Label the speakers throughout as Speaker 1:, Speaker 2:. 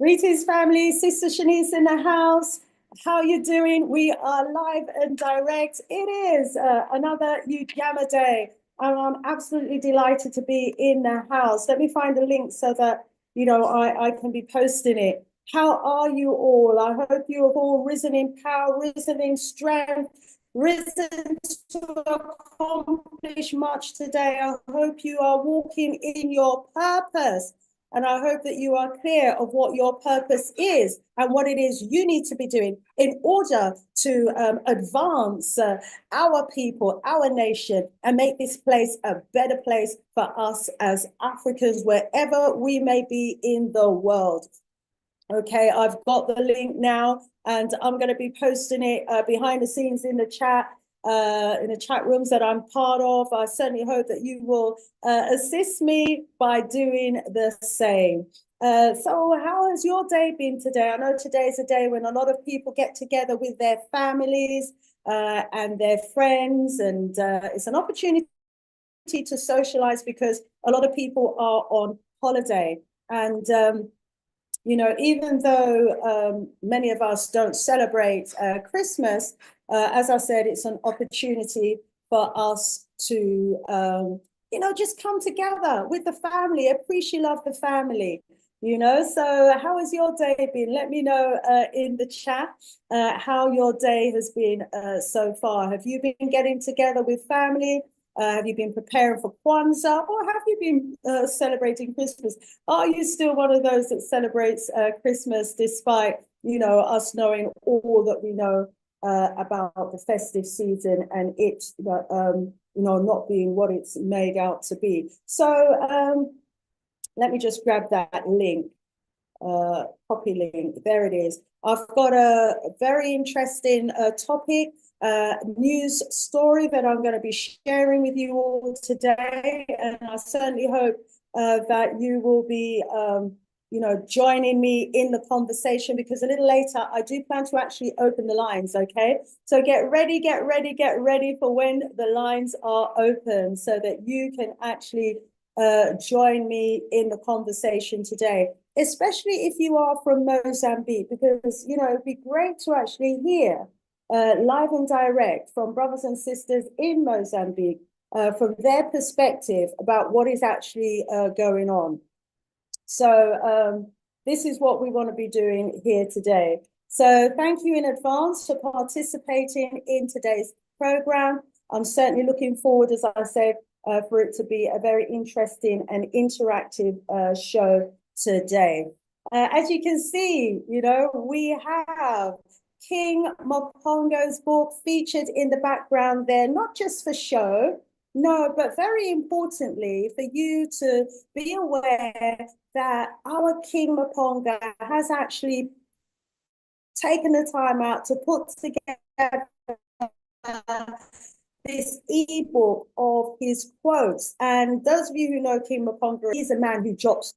Speaker 1: Greetings, family. Sista Shanice in the house. How you doing? We are live and direct. It is another Youth Yama Day, and I'm absolutely delighted to be in the house. Let me find the link so that I can be posting it. How are you all? I hope you have all risen in power, risen in strength, risen to accomplish much today. I hope you are walking in your purpose. And I hope that you are clear of what your purpose is and what it is you need to be doing in order to advance our people, our nation, and make this place a better place for us as Africans, wherever we may be in the world. Okay, I've got the link now, and I'm going to be posting it behind the scenes in the chat rooms that I'm part of. I certainly hope that you will assist me by doing the same. So how has your day been today? I know today is a day when a lot of people get together with their families and their friends, and it's an opportunity to socialize because a lot of people are on holiday. And even though many of us don't celebrate Christmas, as I said, it's an opportunity for us to, just come together with the family, appreciate love the family. So how has your day been? Let me know in the chat how your day has been so far. Have you been getting together with family? Have you been preparing for Kwanzaa, or have you been celebrating Christmas? Are you still one of those that celebrates Christmas despite, us knowing all that we know about the festive season and it, not being what it's made out to be? So let me just grab that link, copy link. There it is. I've got a very interesting topic, news story that I'm going to be sharing with you all today. And I certainly hope that you will be, joining me in the conversation, because a little later I do plan to actually open the lines. Okay, so get ready for when the lines are open so that you can actually join me in the conversation today, especially if you are from Mozambique, because, it'd be great to actually hear live and direct from brothers and sisters in Mozambique from their perspective about what is actually going on. So this is what we want to be doing here today. So thank you in advance for participating in today's program. I'm certainly looking forward, as I said, for it to be a very interesting and interactive show today. As you can see, we have King Mopongo's book featured in the background there, not just for show, no, but very importantly for you to be aware that our King Moponga has actually taken the time out to put together this ebook of his quotes. And those of you who know King Moponga, he's a man who drops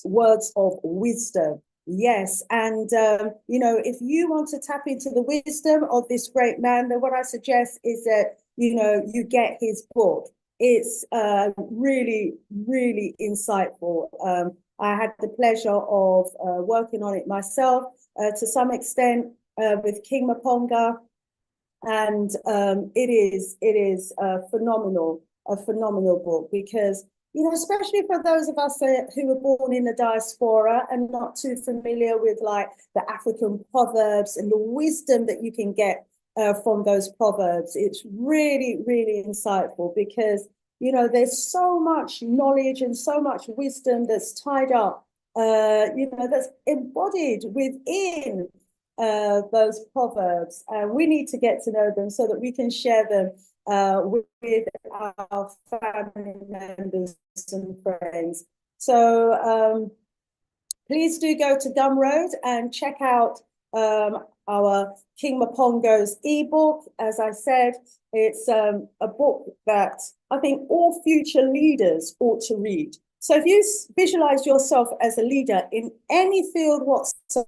Speaker 1: words of wisdom. Yes, and if you want to tap into the wisdom of this great man, then what I suggest is that you get his book. It's really, really insightful. I had the pleasure of working on it myself to some extent with King Moponga. And it is a phenomenal book, because especially for those of us who were born in the diaspora and not too familiar with like the African proverbs and the wisdom that you can get from those proverbs, it's really, really insightful, because there's so much knowledge and so much wisdom that's tied up, that's embodied within those proverbs, and we need to get to know them so that we can share them with our family members and friends. So please do go to Gumroad and check out our King Mopongo's ebook. As I said, it's a book that I think all future leaders ought to read. So if you visualize yourself as a leader in any field whatsoever,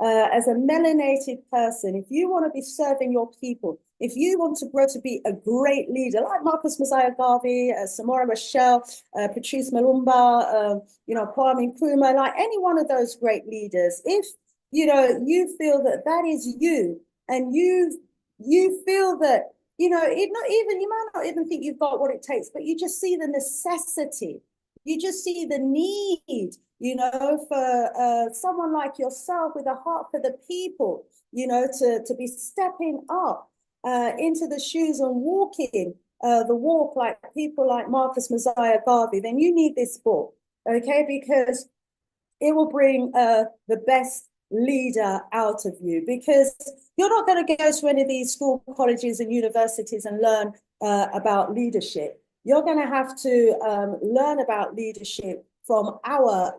Speaker 1: as a melanated person, if you want to be serving your people, if you want to grow to be a great leader, like Marcus Mosiah Garvey, Samora Machel, Patrice Malumba, Kwame Nkrumah, like any one of those great leaders, if you feel that that is you, and you feel that you might not even think you've got what it takes, but you just see the necessity, you just see the need, for someone like yourself with a heart for the people, to be stepping up into the shoes and walking the walk like people like Marcus Mosiah Garvey, then you need this book, okay? Because it will bring the best leader out of you, because you're not going to go to any of these school, colleges, and universities and learn about leadership. You're going to have to learn about leadership from our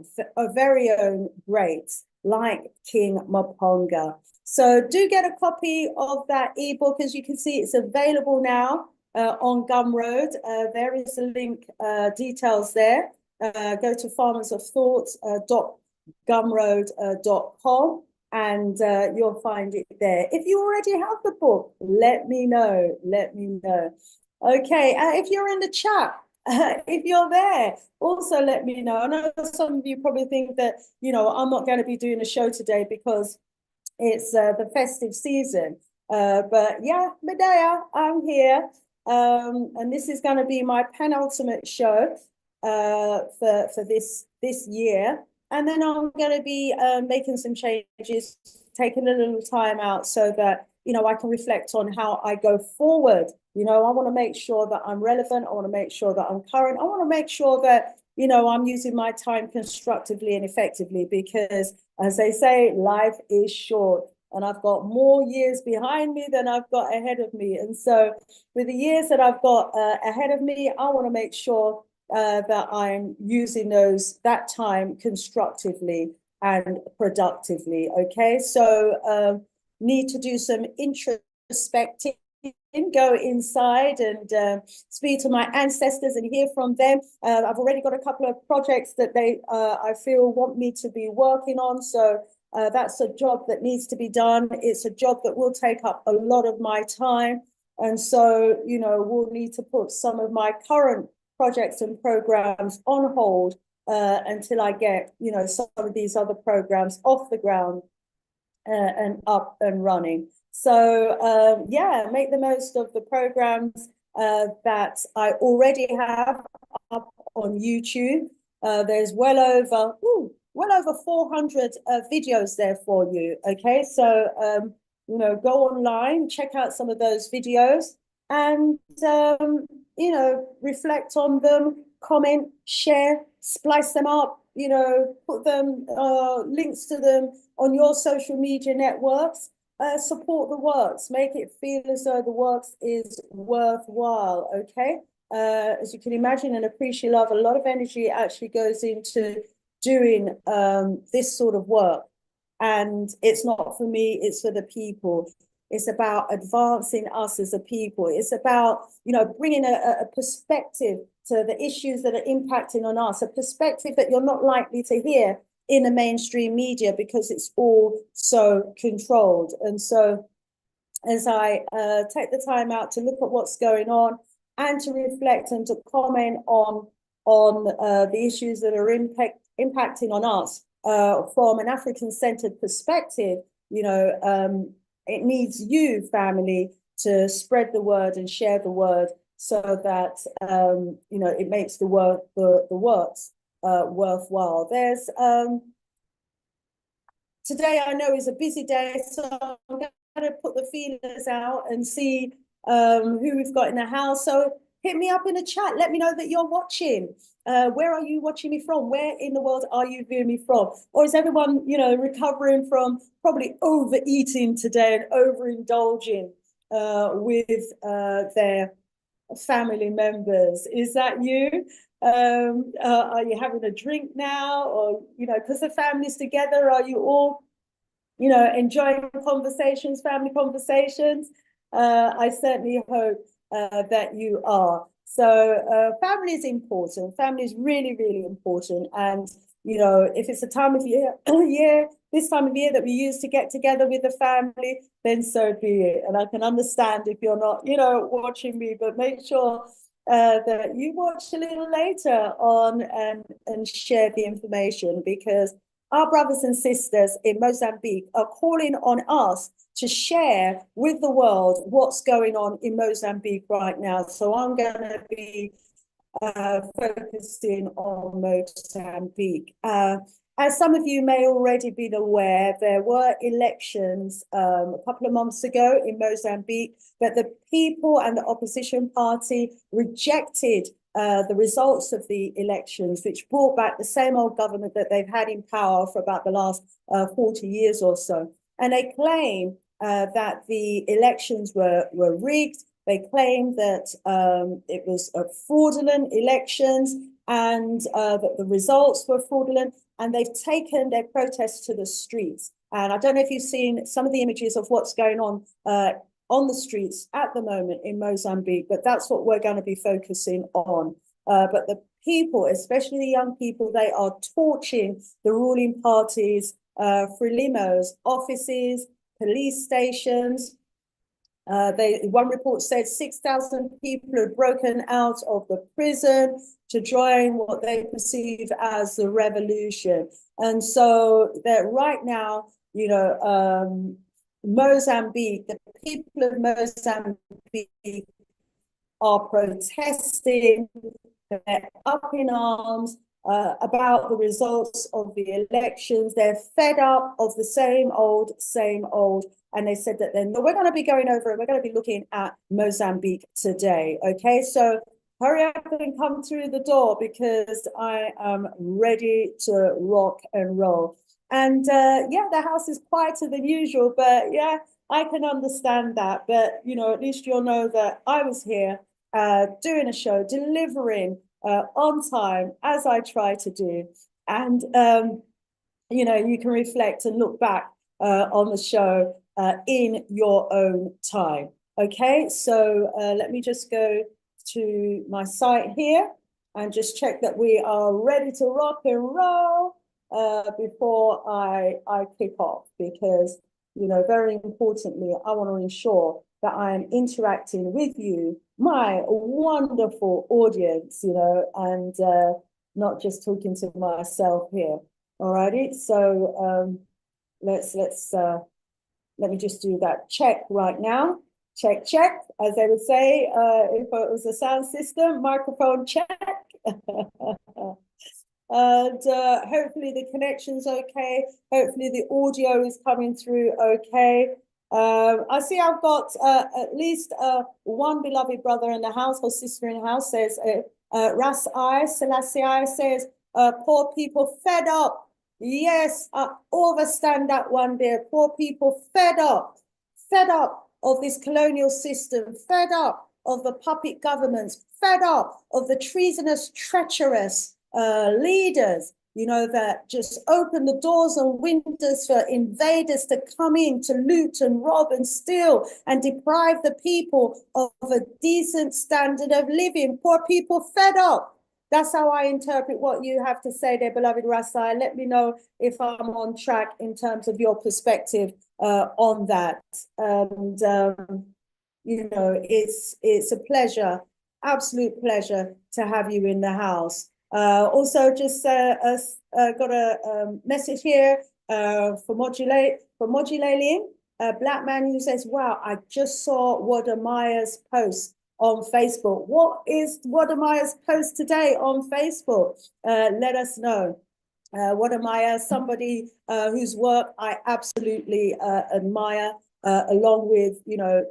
Speaker 1: very own greats, like King Maponga. So do get a copy of that ebook. As you can see, it's available now on Gumroad. There is a link, details there. Go to farmersofthought.gumroad.com and you'll find it there. If you already have the book, let me know. Okay, if you're in the chat, if you're there, also let me know. I know some of you probably think that, I'm not going to be doing a show today because it's the festive season. But yeah, Medea, I'm here. And this is going to be my penultimate show for this year. And then I'm going to be making some changes, taking a little time out so that, I can reflect on how I go forward. I want to make sure that I'm relevant. I want to make sure that I'm current. I want to make sure that, I'm using my time constructively and effectively, because as they say, life is short. And I've got more years behind me than I've got ahead of me. And so with the years that I've got ahead of me, I want to make sure that I'm using that time constructively and productively. Okay, so need to do some introspecting, go inside and speak to my ancestors and hear from them. I've already got a couple of projects that I feel want me to be working on. So that's a job that needs to be done. It's a job that will take up a lot of my time. And so, we'll need to put some of my current projects and programs on hold until I get, some of these other programs off the ground and up and running. So yeah, make the most of the programs that I already have up on YouTube. There's well over 400 videos there for you. Okay, so go online, check out some of those videos, and reflect on them, comment, share, splice them up, put them, links to them on your social media networks. Support the works, make it feel as though the works is worthwhile. Okay, as you can imagine and appreciate, love, a lot of energy actually goes into doing this sort of work. And it's not for me, it's for the people. It's about advancing us as a people. It's about, bringing a perspective to the issues that are impacting on us, a perspective that you're not likely to hear in the mainstream media because it's all so controlled. And so as I take the time out to look at what's going on and to reflect and to comment on the issues that are impacting on us from an African-centered perspective, it needs you, family, to spread the word and share the word so that, it makes the works worthwhile. There's, today I know is a busy day, so I'm going to put the feelers out and see who we've got in the house. So hit me up in the chat. Let me know that you're watching. Where are you watching me from? Where in the world are you viewing me from? Or is everyone, recovering from probably overeating today and overindulging with their family members? Is that you? Are you having a drink now? Or, because the family's together, are you all, enjoying conversations, family conversations? I certainly hope that you are. So family is important. Family is really, really important. And, if it's a time of year this time of year that we use to get together with the family, then so be it. And I can understand if you're not, watching me, but make sure that you watch a little later on and share the information, because our brothers and sisters in Mozambique are calling on us to share with the world what's going on in Mozambique right now. So I'm going to be focusing on Mozambique. As some of you may already be aware, there were elections a couple of months ago in Mozambique, but the people and the opposition party rejected the results of the elections, which brought back the same old government that they've had in power for about the last 40 years or so. And they claim that the elections were rigged. They claim that it was fraudulent elections, and that the results were fraudulent, and they've taken their protests to the streets. And I don't know if you've seen some of the images of what's going on the streets at the moment in Mozambique, but that's what we're going to be focusing on. But the people, especially the young people, they are torching the ruling parties, Frelimo's offices, police stations. One report said 6,000 people had broken out of the prison to join what they perceive as the revolution. And so that right now, Mozambique, the people of Mozambique are protesting, they're up in arms about the results of the elections. They're fed up of the same old. And they said that then we're going to be going over and we're going to be looking at Mozambique today. Okay, so hurry up and come through the door, because I am ready to rock and roll. And yeah, the house is quieter than usual, but yeah, I can understand that. But, at least you'll know that I was here doing a show, delivering on time, as I try to do. And, you can reflect and look back on the show in your own time. Okay, so let me just go to my site here and just check that we are ready to rock and roll before I kick off, because, very importantly, I want to ensure that I am interacting with you, my wonderful audience, and not just talking to myself here. All righty, so let me just do that check right now. Check, as they would say, if it was a sound system, microphone check. And hopefully the connection's okay. Hopefully the audio is coming through okay. I see I've got at least one beloved brother in the house, or sister in the house, says, Ras I, Selassie I says, poor people fed up. Yes, I overstand that one there. Poor people fed up of this colonial system, fed up of the puppet governments, fed up of the treasonous, treacherous leaders, that just open the doors and windows for invaders to come in, to loot and rob and steal and deprive the people of a decent standard of living. Poor people fed up. That's how I interpret what you have to say there, beloved Rasai. Let me know if I'm on track in terms of your perspective on that. And, it's a pleasure, absolute pleasure to have you in the house. Also, just got a message here from Modulating, a black man who says, wow, I just saw Wadamaya's post on Facebook. What is Wadamaya's post today on Facebook? Let us know. Wadamaya, somebody whose work I absolutely admire, along with,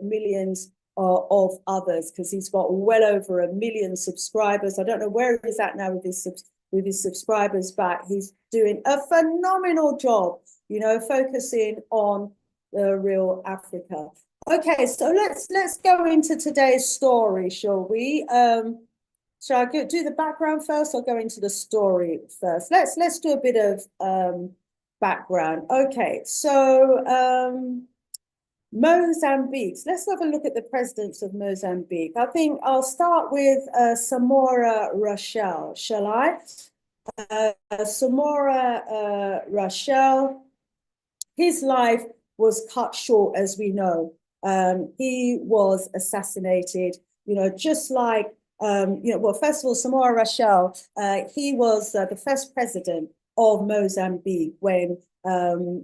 Speaker 1: millions of others, because he's got well over 1 million subscribers. I don't know where he's at now with his subscribers, but he's doing a phenomenal job, focusing on the real Africa. Okay, so let's go into today's story, shall we? Shall I do the background first or go into the story first? Let's do a bit of background. Okay, so Mozambique. Let's have a look at the presidents of Mozambique. I think I'll start with Samora Rachel, shall I? Samora Rachel his life was cut short, as we know. He was assassinated, just like, well, first of all, Samora Rachel, he was the first president of Mozambique when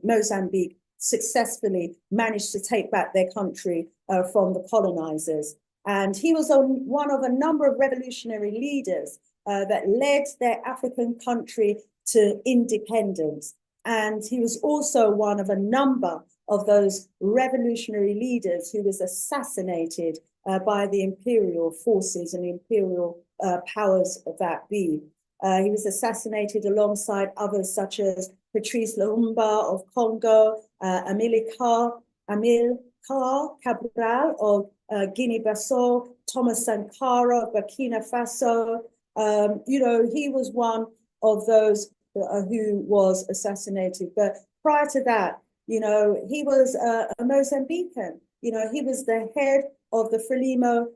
Speaker 1: Mozambique successfully managed to take back their country from the colonizers. And he was one of a number of revolutionary leaders that led their African country to independence. And he was also one of a number of those revolutionary leaders who was assassinated by the imperial forces and imperial powers that be. He was assassinated alongside others such as Patrice Lumumba of Congo, Amilcar Cabral of Guinea-Bissau, Thomas Sankara of Burkina Faso. He was one of those who was assassinated. But prior to that, he was a Mozambican. He was the head of the Frelimo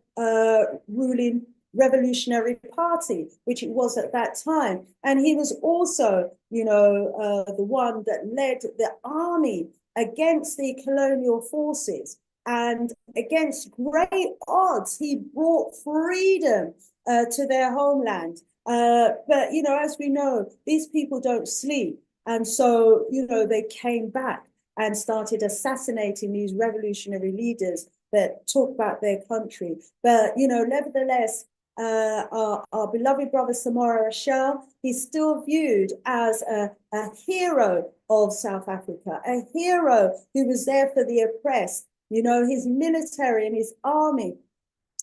Speaker 1: ruling Revolutionary Party, which it was at that time. And he was also, the one that led the army against the colonial forces. And against great odds, he brought freedom to their homeland. But, as we know, these people don't sleep. And so, they came back and started assassinating these revolutionary leaders that took back their country. But, nevertheless, our beloved brother Samora Rachel, he's still viewed as a hero of South Africa, a hero who was there for the oppressed. His military and his army,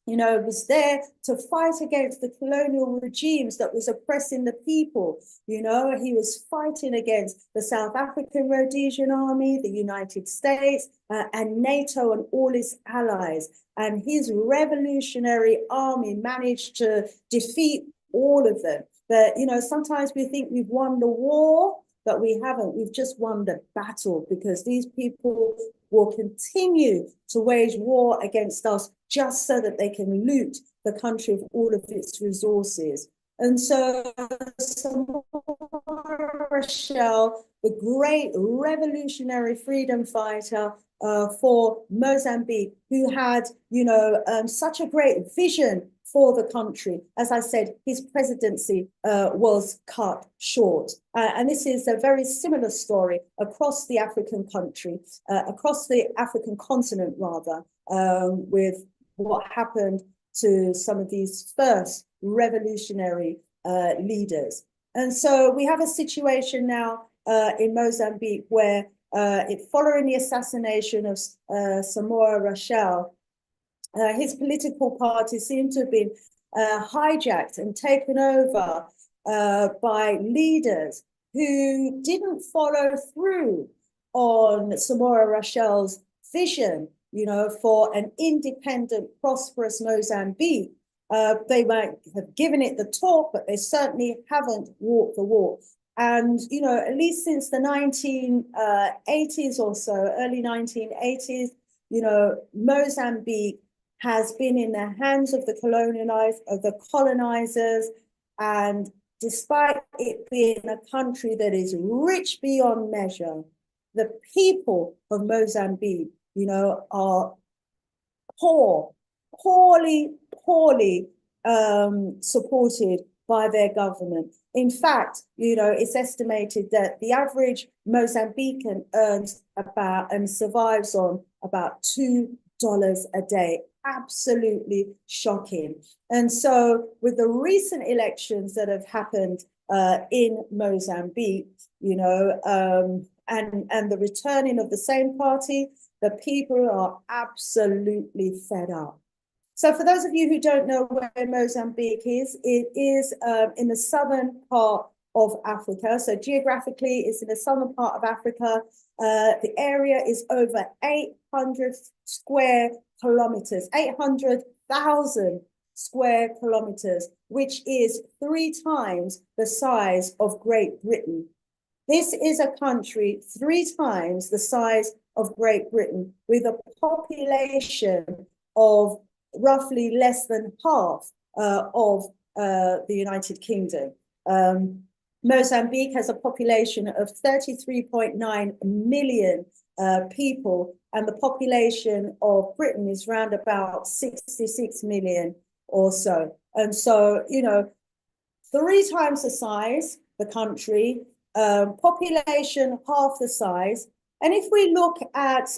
Speaker 1: was there to fight against the colonial regimes that was oppressing the people. He was fighting against the South African Rhodesian Army, the United States, and NATO and all its allies. And his revolutionary army managed to defeat all of them. But, sometimes we think we've won the war, but we haven't. We've just won the battle, because these people will continue to wage war against us just so that they can loot the country of all of its resources. And so Samora Rachel, the great revolutionary freedom fighter for Mozambique, who had, such a great vision for the country. As I said, his presidency was cut short. And this is a very similar story across the African country, across the African continent, rather, with what happened to some of these first revolutionary leaders. And so we have a situation now in Mozambique where, following the assassination of Samora Rachel, his political party seemed to have been hijacked and taken over by leaders who didn't follow through on Samora Rachel's vision, for an independent, prosperous Mozambique. They might have given it the talk, but they certainly haven't walked the walk. And, at least since the 1980s or so, early 1980s, Mozambique has been in the hands of the colonizers. And despite it being a country that is rich beyond measure, the people of Mozambique, are poorly supported by their government. In fact, it's estimated that the average Mozambican earns about and survives on about $2 a day. Absolutely shocking. And so with the recent elections that have happened in Mozambique, and the returning of the same party, the people are absolutely fed up. So for those of you who don't know where Mozambique is, it is in the southern part of Africa. So geographically, it's in the southern part of Africa. The area is over 800 square kilometers, 800,000 square kilometers, which is 3 times the size of Great Britain. This is a country 3 times the size of Great Britain, with a population of roughly less than half of the United Kingdom. Mozambique has a population of 33.9 million people, and the population of Britain is around about 66 million or so. And so, you know, 3 times the size, the country, population half the size. And if we look at,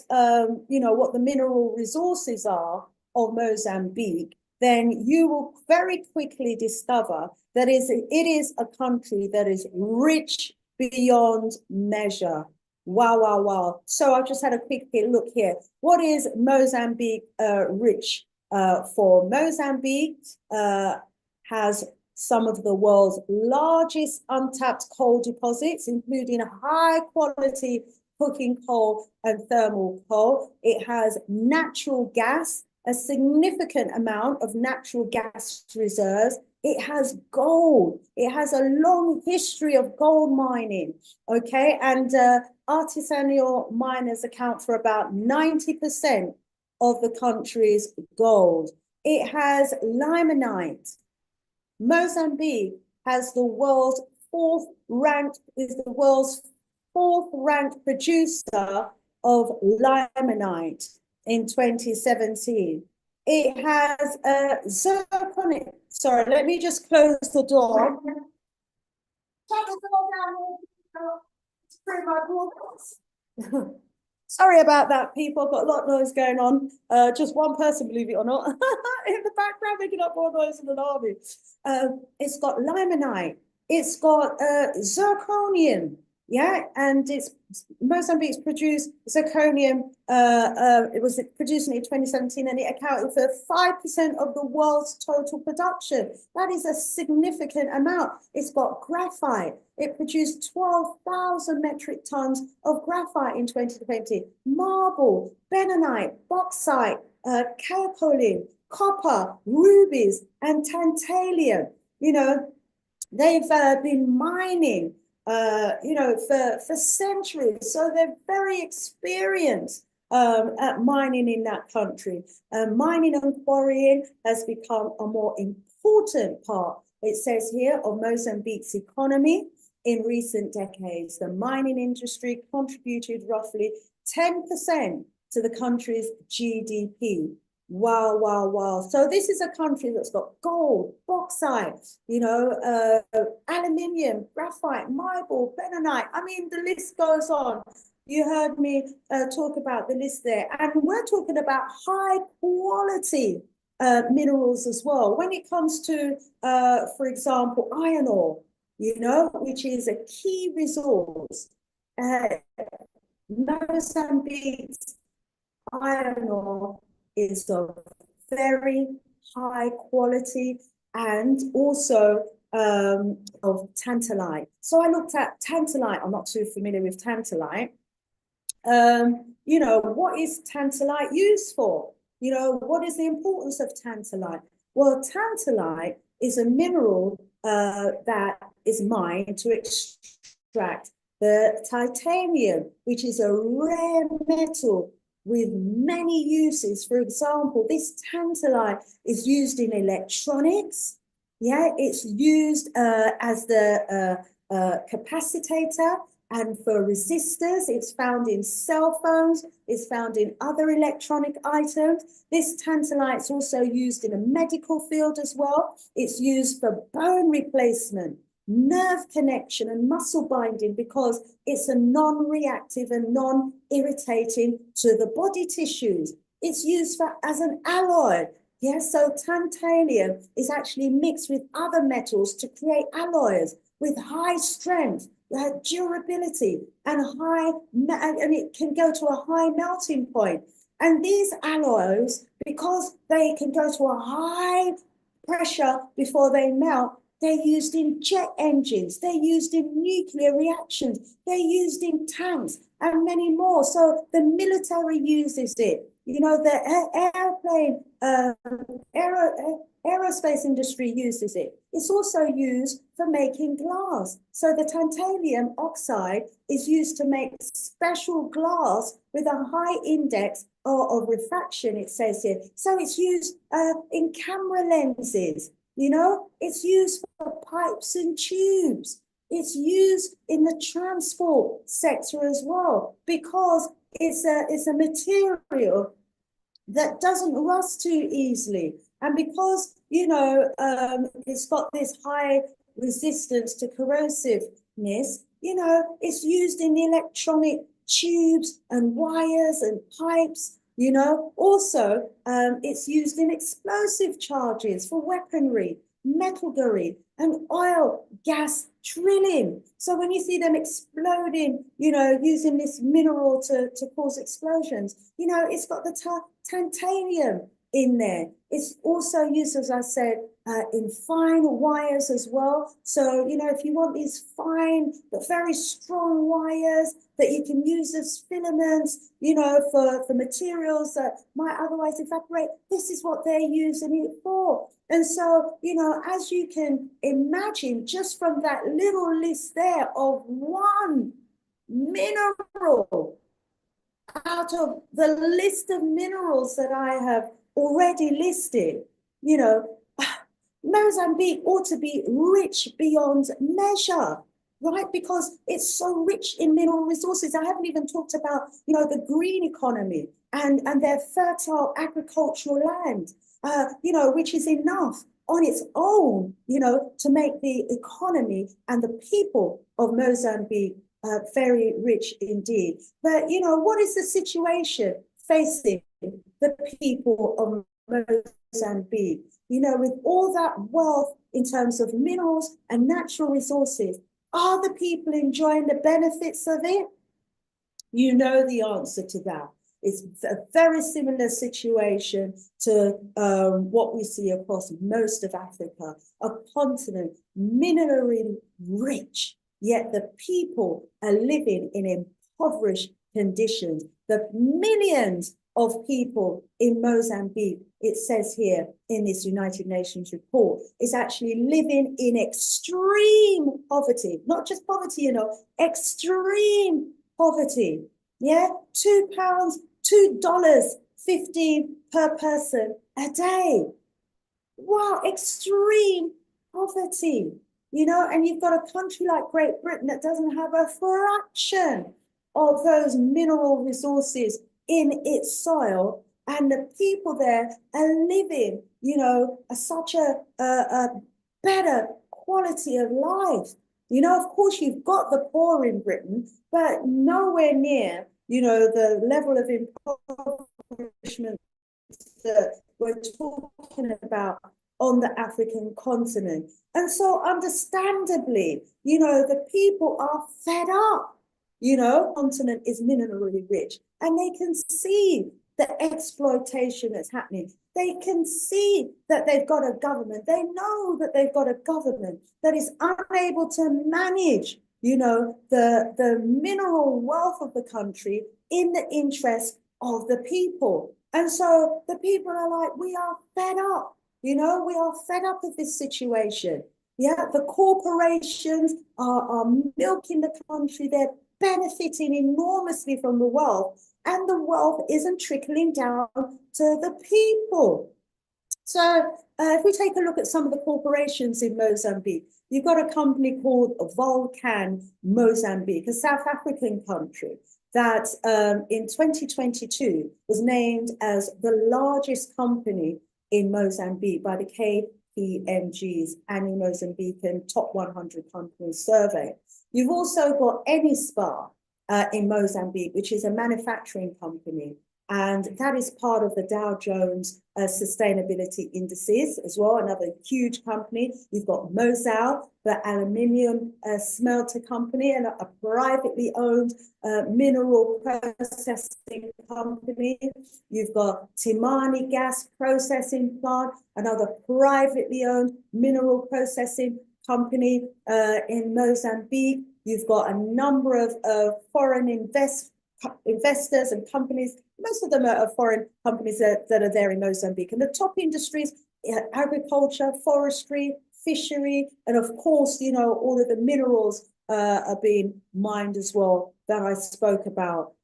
Speaker 1: you know, what the mineral resources are of Mozambique, then you will very quickly discover that it is a country that is rich beyond measure. Wow, wow, wow. So I've just had a quick look here. What is Mozambique rich for? Mozambique has some of the world's largest untapped coal deposits, including high quality coking coal and thermal coal. It has natural gas, a significant amount of natural gas reserves. It has gold. It has a long history of gold mining, okay? And artisanal miners account for about 90% of the country's gold. It has limonite. Mozambique has the world's fourth ranked producer of limonite in 2017. It has zircon. Sorry, let me just close the door. Shut the door down. It's through my broadcast. Sorry about that, people. I've got a lot of noise going on. Just one person, believe it or not, in the background making up more noise than an army. It's got limonite. It's got zirconium. Yeah, and Mozambique's produced zirconium. It was produced in 2017, and it accounted for 5% of the world's total production. That is a significant amount. It's got graphite. It produced 12,000 metric tons of graphite in 2020. Marble, bentonite, bauxite, kaolin, copper, rubies, and tantalum. You know, they've been mining you know, for centuries. So they're very experienced at mining in that country. Mining and quarrying has become a more important part, it says here, of Mozambique's economy in recent decades. The mining industry contributed roughly 10% to the country's GDP. Wow, wow, wow. So this is a country that's got gold, bauxite, you know, aluminium, graphite, marble, bentonite. I mean, the list goes on. You heard me talk about the list there. And we're talking about high quality minerals as well. When it comes to, for example, iron ore, you know, which is a key resource. Mozambique's iron ore is of very high quality and also of tantalite. So I looked at tantalite. I'm not too familiar with tantalite. You know, what is tantalite used for? You know, what is the importance of tantalite? Well, tantalite is a mineral that is mined to extract the titanium, which is a rare metal with many uses. For example, this tantalite is used in electronics. Yeah, it's used as the capacitator and for resistors. It's found in cell phones. It's found in other electronic items. This tantalite is also used in a medical field as well. It's used for bone replacement, nerve connection, and muscle binding because it's a non-reactive and non-irritating to the body tissues. It's used as an alloy. Yes, so tantalum is actually mixed with other metals to create alloys with high strength, durability, and it can go to a high melting point. And these alloys, because they can go to a high pressure before they melt, they're used in jet engines, they're used in nuclear reactions, they're used in tanks, and many more. So the military uses it. You know, the aerospace industry uses it. It's also used for making glass. So the tantalum oxide is used to make special glass with a high index of refraction, it says here. So it's used in camera lenses. You know, it's used for pipes and tubes. It's used in the transport sector as well, because it's a material that doesn't rust too easily. And because, it's got this high resistance to corrosiveness, it's used in electronic tubes and wires and pipes. Also, it's used in explosive charges for weaponry, metallurgy, and oil, gas drilling. So when you see them exploding, using this mineral to cause explosions, it's got the titanium in there. It's also used, as I said, in fine wires as well. So, if you want these fine but very strong wires that you can use as filaments, for materials that might otherwise evaporate, this is what they're using it for. And so, as you can imagine, just from that little list there of one mineral out of the list of minerals that I have already listed, Mozambique ought to be rich beyond measure, right? Because it's so rich in mineral resources. I haven't even talked about, the green economy and their fertile agricultural land, which is enough on its own, to make the economy and the people of Mozambique very rich indeed. But, what is the situation facing the people of Mozambique? With all that wealth in terms of minerals and natural resources, are the people enjoying the benefits of it? You know the answer to that. It's a very similar situation to what we see across most of Africa, a continent minerally rich, yet the people are living in impoverished conditions. The millions of people in Mozambique, it says here in this United Nations report, is actually living in extreme poverty, not just poverty, extreme poverty. Yeah, £2, $2.15 per person a day. Wow, extreme poverty, and you've got a country like Great Britain that doesn't have a fraction of those mineral resources in its soil, and the people there are living, such a better quality of life. Of course, you've got the poor in Britain, but nowhere near, the level of impoverishment that we're talking about on the African continent. And so understandably, the people are fed up. Continent is minerally rich, and they can see the exploitation that's happening. They can see that they've got a government. They know that they've got a government that is unable to manage, the mineral wealth of the country in the interest of the people. And so the people are like, we are fed up. We are fed up of this situation. Yeah, the corporations are milking the country. They're benefiting enormously from the wealth, and the wealth isn't trickling down to the people. So if we take a look at some of the corporations in Mozambique, you've got a company called Volcan Mozambique, a South African country that in 2022 was named as the largest company in Mozambique by the KPMG's annual Mozambican Top 100 Companies survey. You've also got Enispa in Mozambique, which is a manufacturing company, and that is part of the Dow Jones sustainability indices as well, another huge company. You've got Mozal, the aluminium smelter company, and a privately owned mineral processing company. You've got Timani gas processing plant, another privately owned mineral processing company in Mozambique. You've got a number of foreign investors and companies. Most of them are foreign companies that are there in Mozambique. And the top industries, agriculture, forestry, fishery, and of course, all of the minerals are being mined as well that I spoke about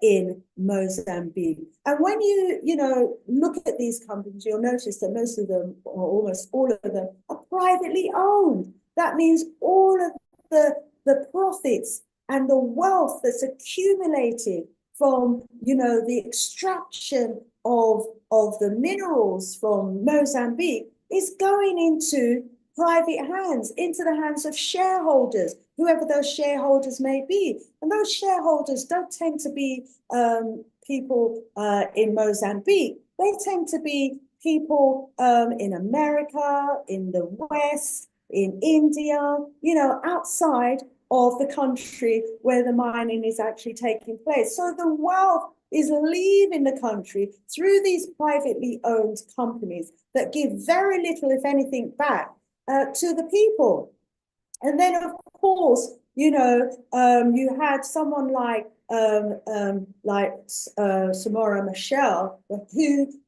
Speaker 1: in Mozambique. And when you look at these companies, you'll notice that most of them, or almost all of them, are privately owned. That means all of the profits and the wealth that's accumulated from, the extraction of the minerals from Mozambique is going into private hands, into the hands of shareholders, whoever those shareholders may be. And those shareholders don't tend to be people in Mozambique. They tend to be people in America, in the West, in India, outside of the country where the mining is actually taking place. So the wealth is leaving the country through these privately owned companies that give very little, if anything, back to the people. And then, of course, you had someone like Samora Machel,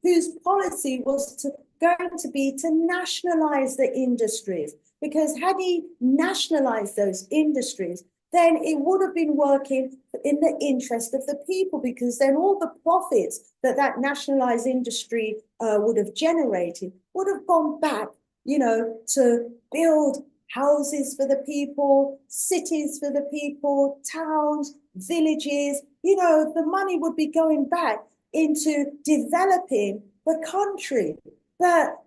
Speaker 1: whose policy was going to be to nationalize the industries. Because had he nationalized those industries, then it would have been working in the interest of the people, because then all the profits that nationalized industry would have generated would have gone back, to build houses for the people, cities for the people, towns, villages. The money would be going back into developing the country. But,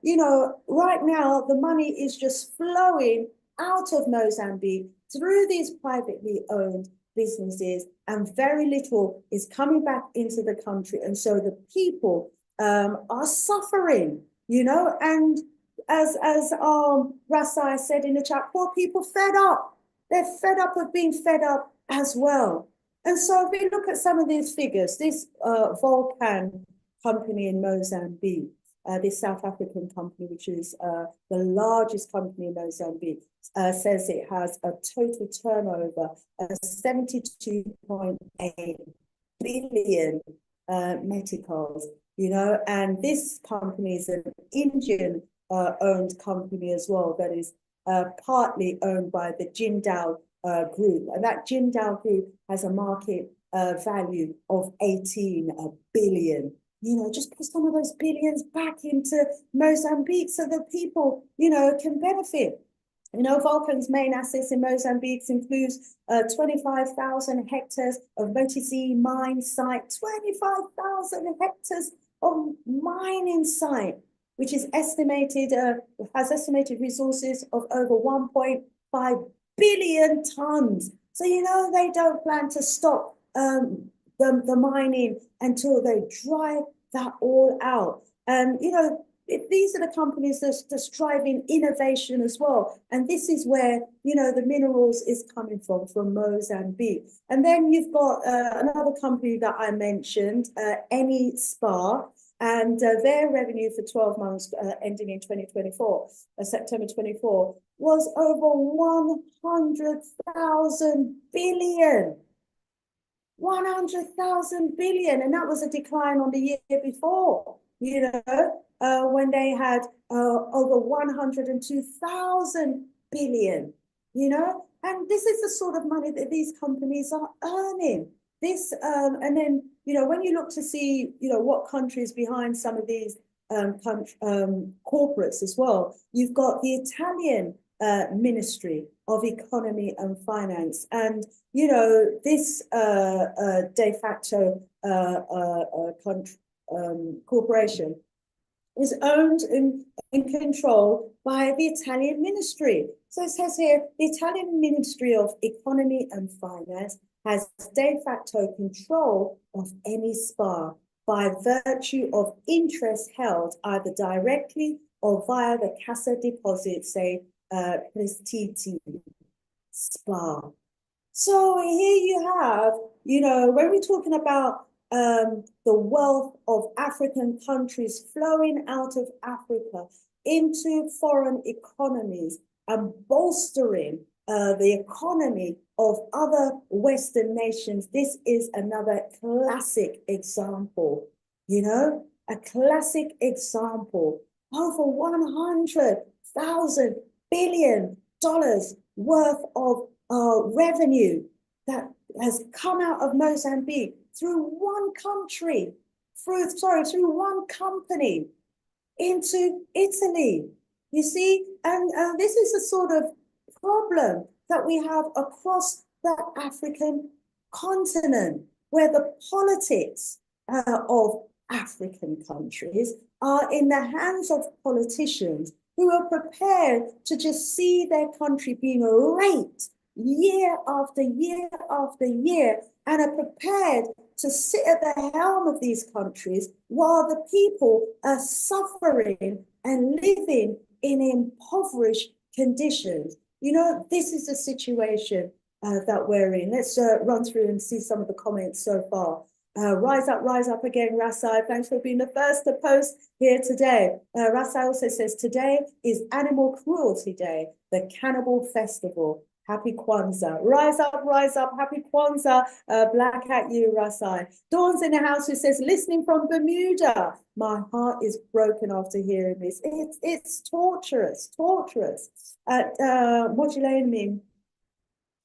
Speaker 1: right now, the money is just flowing out of Mozambique through these privately owned businesses, and very little is coming back into the country. And so the people are suffering, and as Rasai said in the chat, poor people fed up. They're fed up of being fed up as well. And so if we look at some of these figures, this Volcan company in Mozambique, this South African company, which is the largest company in Mozambique, says it has a total turnover of 72.8 billion meticals, and this company is an Indian owned company as well, that is partly owned by the Jindal group. And that Jindal group has a market value of 18 billion. Just put some of those billions back into Mozambique so that people, can benefit. Vulcan's main assets in Mozambique includes 25,000 hectares of Motizi mine site, 25,000 hectares of mining site, which is estimated, has estimated resources of over 1.5 billion tons. So, they don't plan to stop the mining until they drive that all out. And, these are the companies that's driving innovation as well. And this is where, the minerals is coming from Mozambique. And then you've got another company that I mentioned, Eni Spa, and their revenue for 12 months ending in 2024, September 24, was over 100,000 billion. 100,000 billion, and that was a decline on the year before, when they had over 102,000 billion, and this is the sort of money that these companies are earning. This, and then, when you look to see, what countries behind some of these corporates as well, you've got the Italian Ministry of Economy and Finance, and this de facto corporation is owned and controlled by the Italian Ministry. So it says here, the Italian Ministry of Economy and Finance has de facto control of Eni Spa by virtue of interest held either directly or via the Cassa Deposit, say, Prestiti Spa. So here you have, when we're talking about the wealth of African countries flowing out of Africa into foreign economies and bolstering the economy of other Western nations, this is another classic example, a classic example. Over $100,000 billion worth of revenue that has come out of Mozambique through one country, through one company into Italy. You see, and this is a sort of problem that we have across the African continent, where the politics of African countries are in the hands of politicians who are prepared to just see their country being raped year after year after year, and are prepared to sit at the helm of these countries while the people are suffering and living in impoverished conditions. You know, this is the situation that we're in. Let's run through and see some of the comments so far. Rise up again, Rasai. Thanks for being the first to post here today. Rasai also says, today is Animal Cruelty Day, the Cannibal Festival. Happy Kwanzaa. Rise up. Happy Kwanzaa. Black at you, Rasai. Dawn's in the house who says, listening from Bermuda. My heart is broken after hearing this. It's torturous. Modulating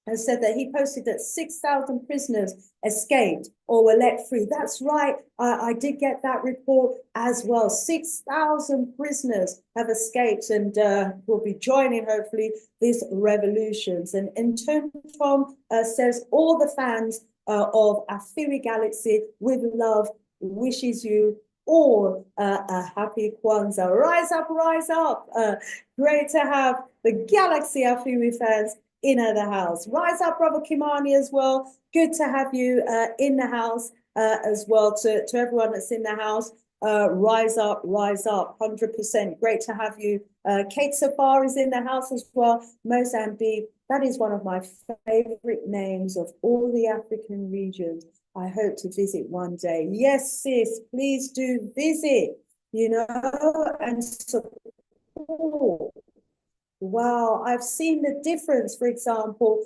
Speaker 1: and said that he posted that 6,000 prisoners escaped or were let free. That's right. I did get that report as well. 6,000 prisoners have escaped and will be joining, hopefully, these revolutions. And Tom says, all the fans of Afiri Galaxy with love wishes you all a happy Kwanzaa. Rise up. Great to have the Galaxy Afiri fans in the house. Rise up, Brother Kimani, as well. Good to have you in the house as well. To everyone that's in the house, rise up, 100%. Great to have you. Kate Safar is in the house as well. Mozambique, that is one of my favorite names of all the African regions. I hope to visit one day. Yes, sis, please do visit, you know, and support. Wow, I've seen the difference, for example,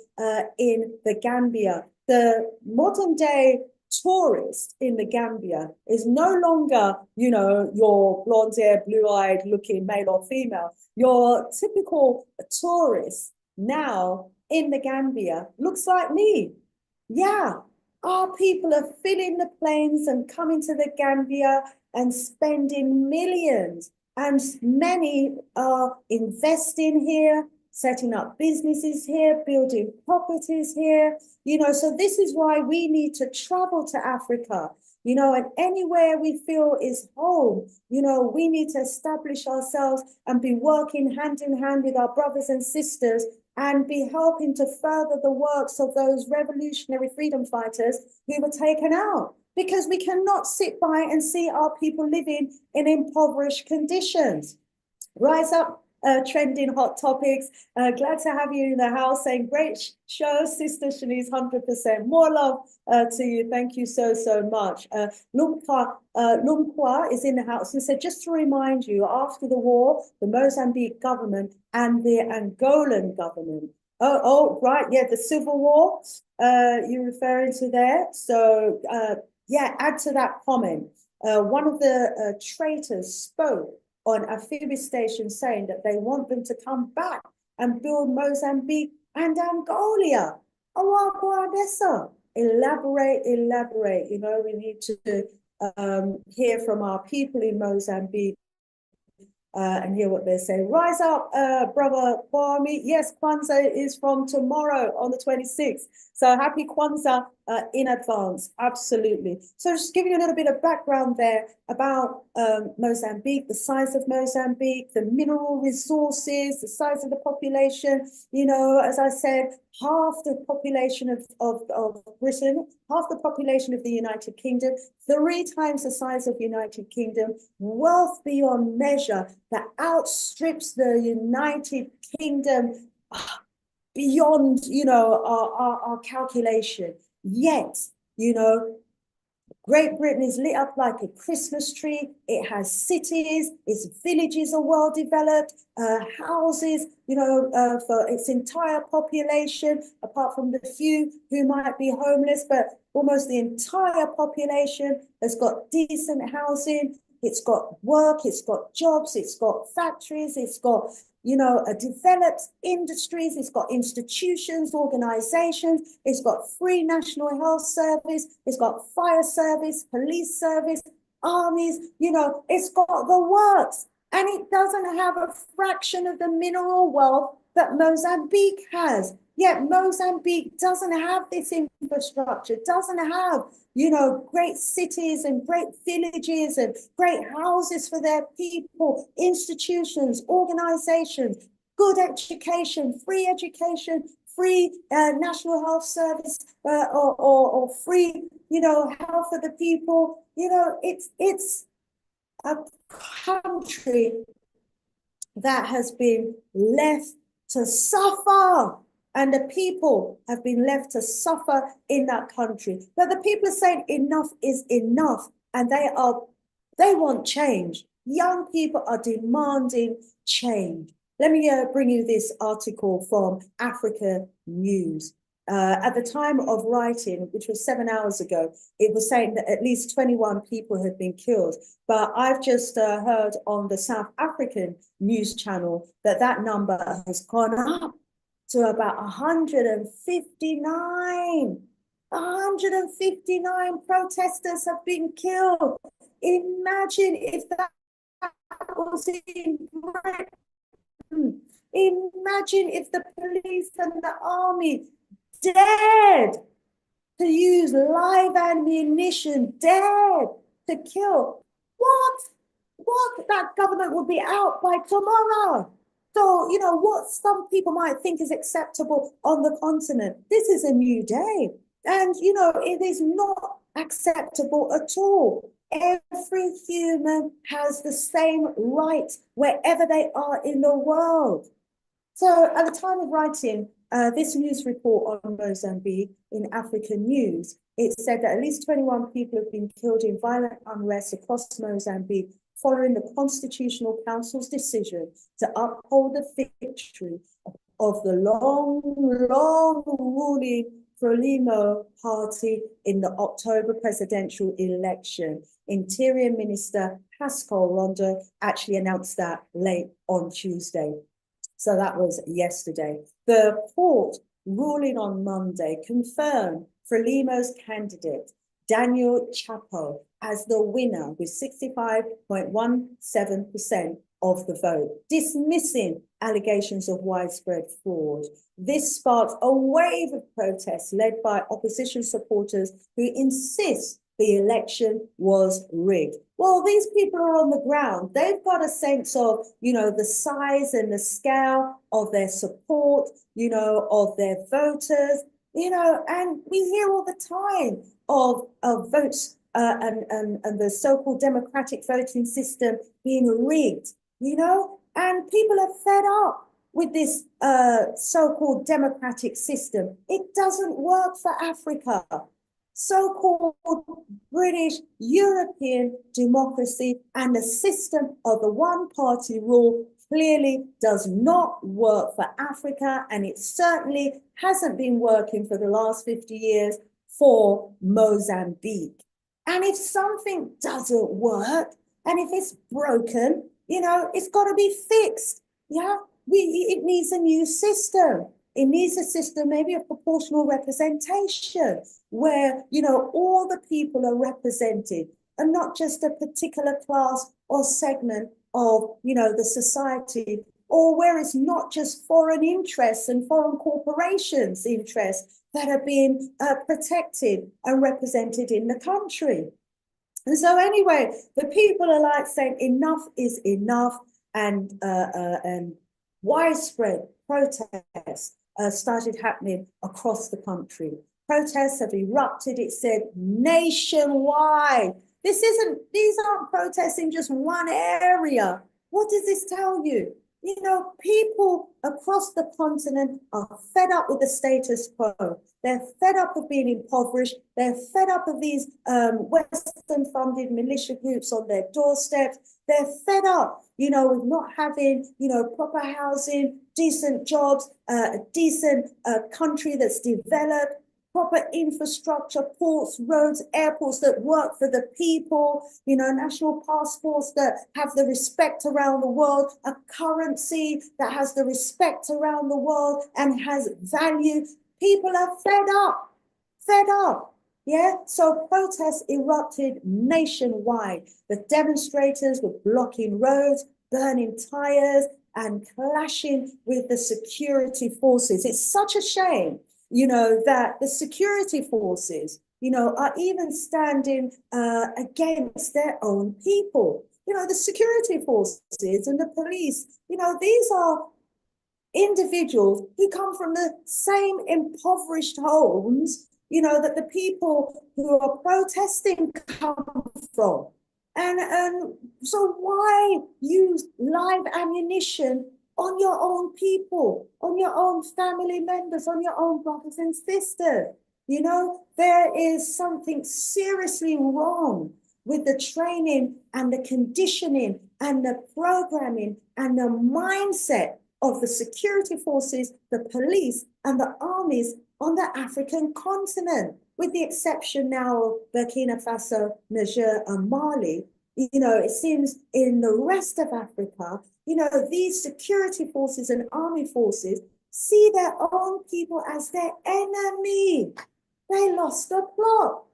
Speaker 1: in the Gambia. The modern day tourist in the Gambia is no longer, you know, your blonde hair, blue-eyed looking male or female. Your typical tourist now in the Gambia looks like me. Yeah, our people are filling the planes and coming to the Gambia and spending millions. And many are investing here, setting up businesses here, building properties here, you know, so this is why we need to travel to Africa, you know, and anywhere we feel is home, you know, we need to establish ourselves and be working hand in hand with our brothers and sisters and be helping to further the works of those revolutionary freedom fighters who were taken out. Because we cannot sit by and see our people living in impoverished conditions. Rise up, trending hot topics. Glad to have you in the house. Saying great show, Sister Shanice, 100%. More love to you. Thank you so much. Lumpua is in the house and said, just to remind you, after the war, the Mozambique government and the Angolan government. Right, yeah, the civil war you're referring to there. So yeah, add to that comment. One of the traitors spoke on Afiri station saying that they want them to come back and build Mozambique and Angola. Elaborate. You know, we need to hear from our people in Mozambique and hear what they say. Rise up, Brother Kwame. Yes, Kwanzaa is from tomorrow on the 26th. So happy Kwanzaa in advance, absolutely. So just giving you a little bit of background there about Mozambique, the size of Mozambique, the mineral resources, the size of the population. You know, as I said, half the population of Britain, half the population of the United Kingdom, 3 times the size of the United Kingdom, wealth beyond measure that outstrips the United Kingdom beyond, you know, our calculation. Yet, you know, Great Britain is lit up like a Christmas tree. It has cities, its villages are well developed, houses, you know, for its entire population, apart from the few who might be homeless, but almost the entire population has got decent housing. It's got work, it's got jobs, it's got factories, it's got, you know, developed industries, it's got institutions, organizations, it's got free national health service, it's got fire service, police service, armies, you know, it's got the works. And it doesn't have a fraction of the mineral wealth that Mozambique has. Yet Mozambique doesn't have this infrastructure, doesn't have, great cities and great villages and great houses for their people, institutions, organizations, good education, free national health service, or free, health for the people. It's a country that has been left to suffer, and the people have been left to suffer in that country. But the people are saying enough is enough, and they want change. Young people are demanding change. Let me bring you this article from Africa News. At the time of writing, which was 7 hours ago, it was saying that at least 21 people had been killed. But I've just heard on the South African news channel that that number has gone up to about 159. 159 protesters have been killed. Imagine if that was in Britain. Imagine if the police and the army dared to use live ammunition, dared to kill. What? That government will be out by tomorrow. So, what some people might think is acceptable on the continent, this is a new day. And, it is not acceptable at all. Every human has the same rights wherever they are in the world. So at the time of writing this news report on Mozambique in African News, it said that at least 21 people have been killed in violent unrest across Mozambique following the Constitutional Council's decision to uphold the victory of the long ruling Frelimo party in the October presidential election. Interior Minister Pascal Rondo actually announced that late on Tuesday. So that was yesterday. The court ruling on Monday confirmed Frelimo's candidate, Daniel Chapo, as the winner with 65.17% of the vote, dismissing allegations of widespread fraud. This sparked a wave of protests led by opposition supporters who insist the election was rigged. Well, these people are on the ground. They've got a sense of, the size and the scale of their support, of their voters, and we hear all the time of votes and the so-called democratic voting system being rigged, and people are fed up with this so-called democratic system. It doesn't work for Africa. So-called British European democracy and the system of the one-party rule clearly does not work for Africa, and it certainly hasn't been working for the last 50 years for Mozambique. And if something doesn't work, and if it's broken, it's got to be fixed. Yeah, it needs a new system. It needs a system, maybe of proportional representation, where, all the people are represented and not just a particular class or segment of, the society, or where it's not just foreign interests and foreign corporations' interests that are being protected and represented in the country. And so anyway, the people are like saying enough is enough, and widespread protests started happening across the country. Protests have erupted, it said, nationwide. These aren't protests in just one area. What does this tell you? People across the continent are fed up with the status quo. They're fed up of being impoverished. They're fed up of these Western-funded militia groups on their doorsteps. They're fed up, with not having, proper housing, decent jobs, a decent country that's developed, proper infrastructure, ports, roads, airports that work for the people, national passports that have the respect around the world, a currency that has the respect around the world and has value. People are fed up. Yeah, so protests erupted nationwide. The demonstrators were blocking roads, burning tires, and clashing with the security forces. It's such a shame, that the security forces, are even standing against their own people. The security forces and the police, these are individuals who come from the same impoverished homes, that the people who are protesting come from. And so why use live ammunition on your own people, on your own family members, on your own brothers and sisters? There is something seriously wrong with the training and the conditioning and the programming and the mindset of the security forces, the police, and the armies on the African continent, with the exception now of Burkina Faso, Niger, and Mali. It seems in the rest of Africa, these security forces and army forces see their own people as their enemy. They lost the plot.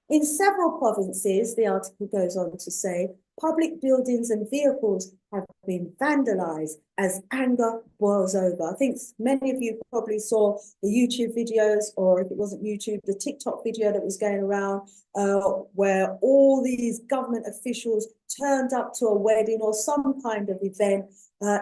Speaker 1: In several provinces, the article goes on to say, public buildings and vehicles have been vandalized as anger boils over. I think many of you probably saw the YouTube videos, or if it wasn't YouTube, the TikTok video that was going around, where all these government officials turned up to a wedding or some kind of event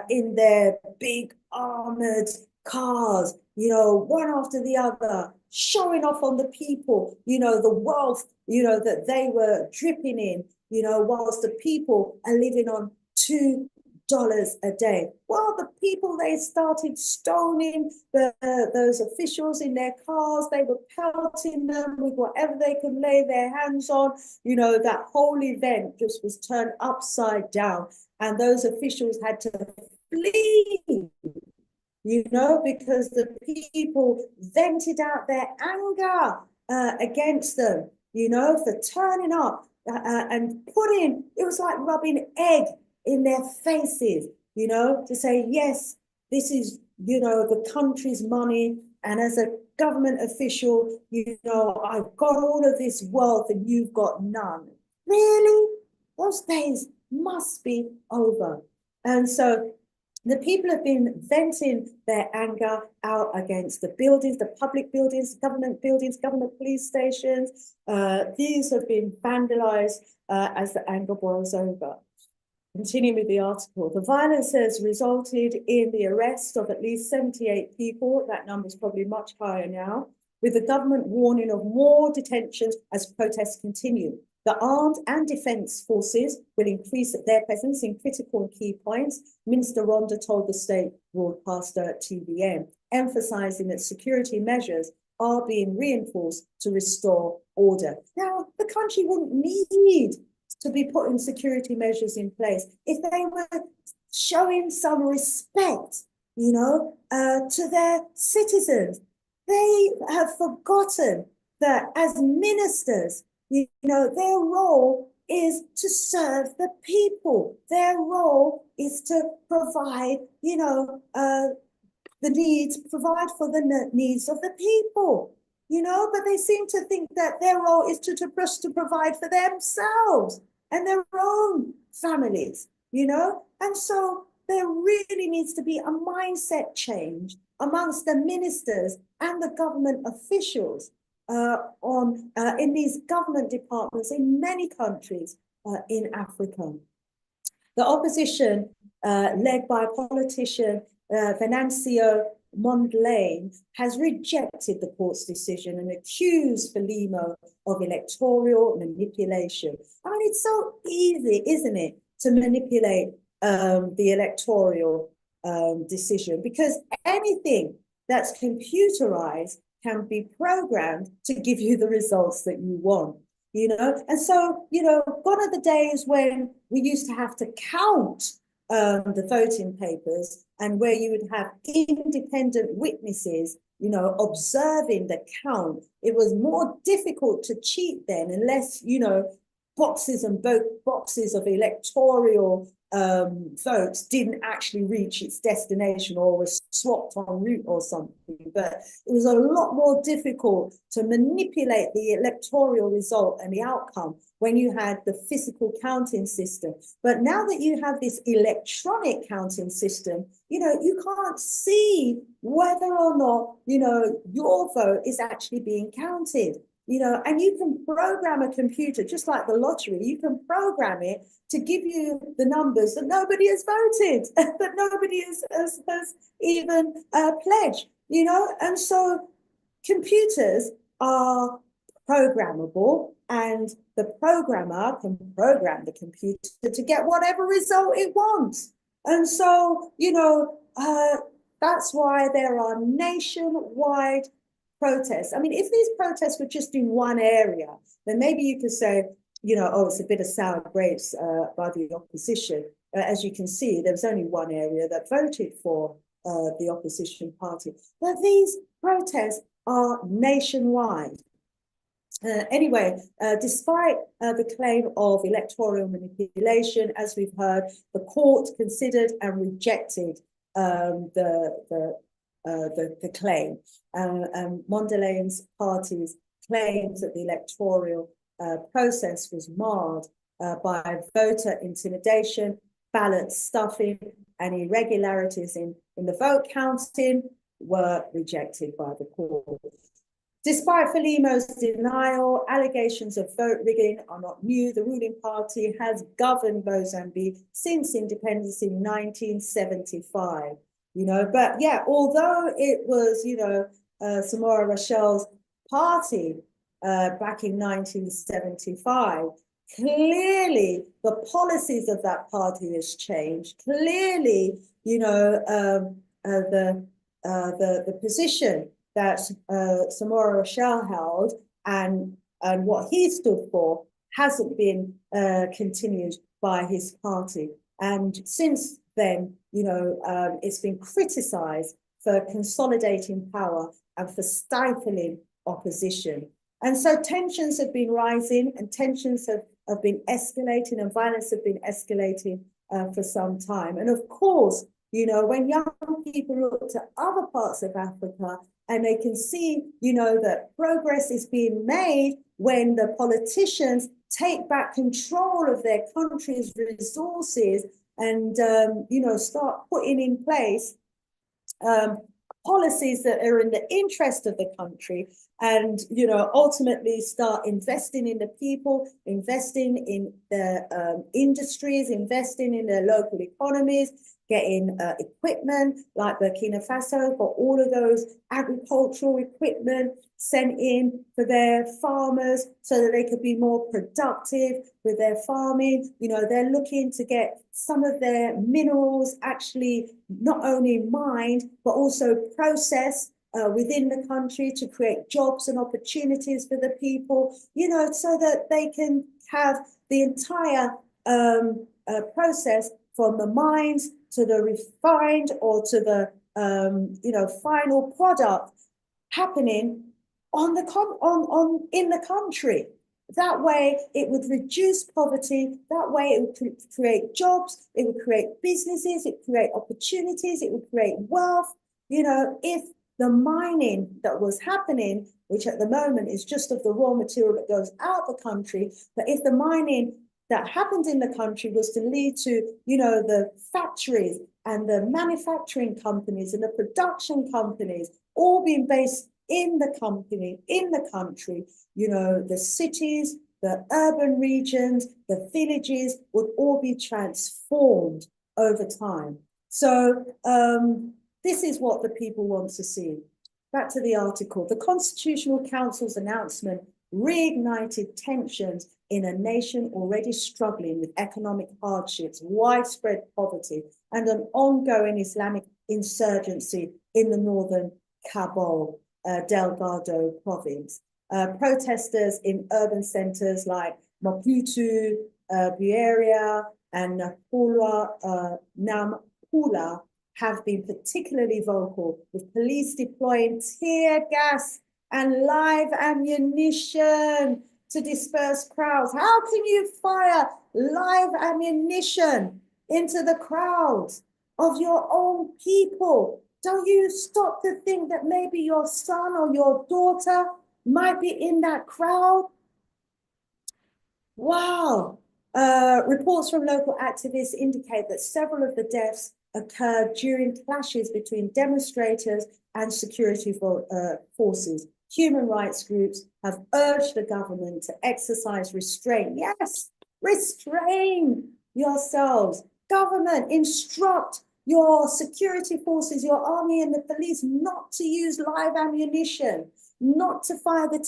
Speaker 1: in their big armored cars, one after the other, showing off on the people, the wealth, that they were dripping in, whilst the people are living on $2 a day. Well, the people, they started stoning those officials in their cars. They were pelting them with whatever they could lay their hands on. That whole event just was turned upside down, and those officials had to flee, because the people vented out their anger against them, for turning up and putting, it was like rubbing egg in their faces, to say, yes, this is, the country's money. And as a government official, I've got all of this wealth and you've got none. Really? Those days must be over. And so the people have been venting their anger out against the buildings, the public buildings, government police stations. These have been vandalized as the anger boils over. Continuing with the article, the violence has resulted in the arrest of at least 78 people. That number is probably much higher now, with the government warning of more detentions as protests continue. The armed and defence forces will increase their presence in critical and key points, Minister Ronda told the state broadcaster at TVN, emphasising that security measures are being reinforced to restore order. Now, the country wouldn't need to be putting security measures in place if they were showing some respect, to their citizens. They have forgotten that as ministers, their role is to serve the people. Their role is to provide, provide for the needs of the people, but they seem to think that their role is to provide for themselves and their own families, and so there really needs to be a mindset change amongst the ministers and the government officials in these government departments in many countries in Africa. The opposition, led by politician Venancio Mondlane, has rejected the court's decision and accused Frelimo of electoral manipulation. I mean, it's so easy, isn't it, to manipulate the electoral decision, because anything that's computerized can be programmed to give you the results that you want, And so, gone are the days when we used to have to count the voting papers, and where you would have independent witnesses, observing the count. It was more difficult to cheat then, unless, boxes and boxes of electoral votes didn't actually reach its destination or was swapped en route or something. But it was a lot more difficult to manipulate the electoral result and the outcome when you had the physical counting system. But now that you have this electronic counting system, you can't see whether or not, your vote is actually being counted. And you can program a computer, just like the lottery, you can program it to give you the numbers that nobody has voted, that nobody has even pledged, and so computers are programmable, and the programmer can program the computer to get whatever result it wants. And so, that's why there are nationwide protests. I mean, if these protests were just in one area, then maybe you could say, oh, it's a bit of sour grapes by the opposition. As you can see, there was only one area that voted for the opposition party. But these protests are nationwide. Anyway, despite the claim of electoral manipulation, as we've heard, the court considered and rejected the claim. Mondlane's party's claims that the electoral process was marred by voter intimidation, ballot stuffing, and irregularities in the vote counting were rejected by the court. Despite Frelimo's denial, allegations of vote rigging are not new. The ruling party has governed Mozambique since independence in 1975. But yeah, although it was, Samora Rachel's party back in 1975, clearly the policies of that party has changed. Clearly, the position that Samora Rachel held and what he stood for hasn't been continued by his party. And since then, it's been criticized for consolidating power and for stifling opposition. And so tensions have been rising, and tensions have been escalating, and violence have been escalating for some time. And of course, when young people look to other parts of Africa and they can see, that progress is being made when the politicians take back control of their country's resources and, start putting in place policies that are in the interest of the country and, ultimately start investing in the people, investing in the industries, investing in their local economies, getting equipment like Burkina Faso for all of those agricultural equipment sent in for their farmers so that they could be more productive with their farming. They're looking to get some of their minerals actually not only mined, but also processed within the country to create jobs and opportunities for the people, so that they can have the entire process from the mines to the refined or to the final product happening in the country. That way it would reduce poverty, that way it would create jobs, it would create businesses, it would create opportunities, it would create wealth. If the mining that was happening, which at the moment is just of the raw material that goes out of the country, but if the mining that happened in the country was to lead to, the factories and the manufacturing companies and the production companies all being based in the country, the cities, the urban regions, the villages would all be transformed over time. So this is what the people want to see. Back to the article. The Constitutional Council's announcement reignited tensions in a nation already struggling with economic hardships, widespread poverty, and an ongoing Islamic insurgency in the northern Cabo Delgado province. Protesters in urban centers like Maputo, Bueria, and Nampula have been particularly vocal, with police deploying tear gas and live ammunition to disperse crowds. How can you fire live ammunition into the crowds of your own people? Don't you stop to think that maybe your son or your daughter might be in that crowd? Wow. Reports from local activists indicate that several of the deaths occurred during clashes between demonstrators and security forces. Human rights groups have urged the government to exercise restraint. Yes, restrain yourselves. Government, instruct your security forces, your army and the police not to use live ammunition, not to fire the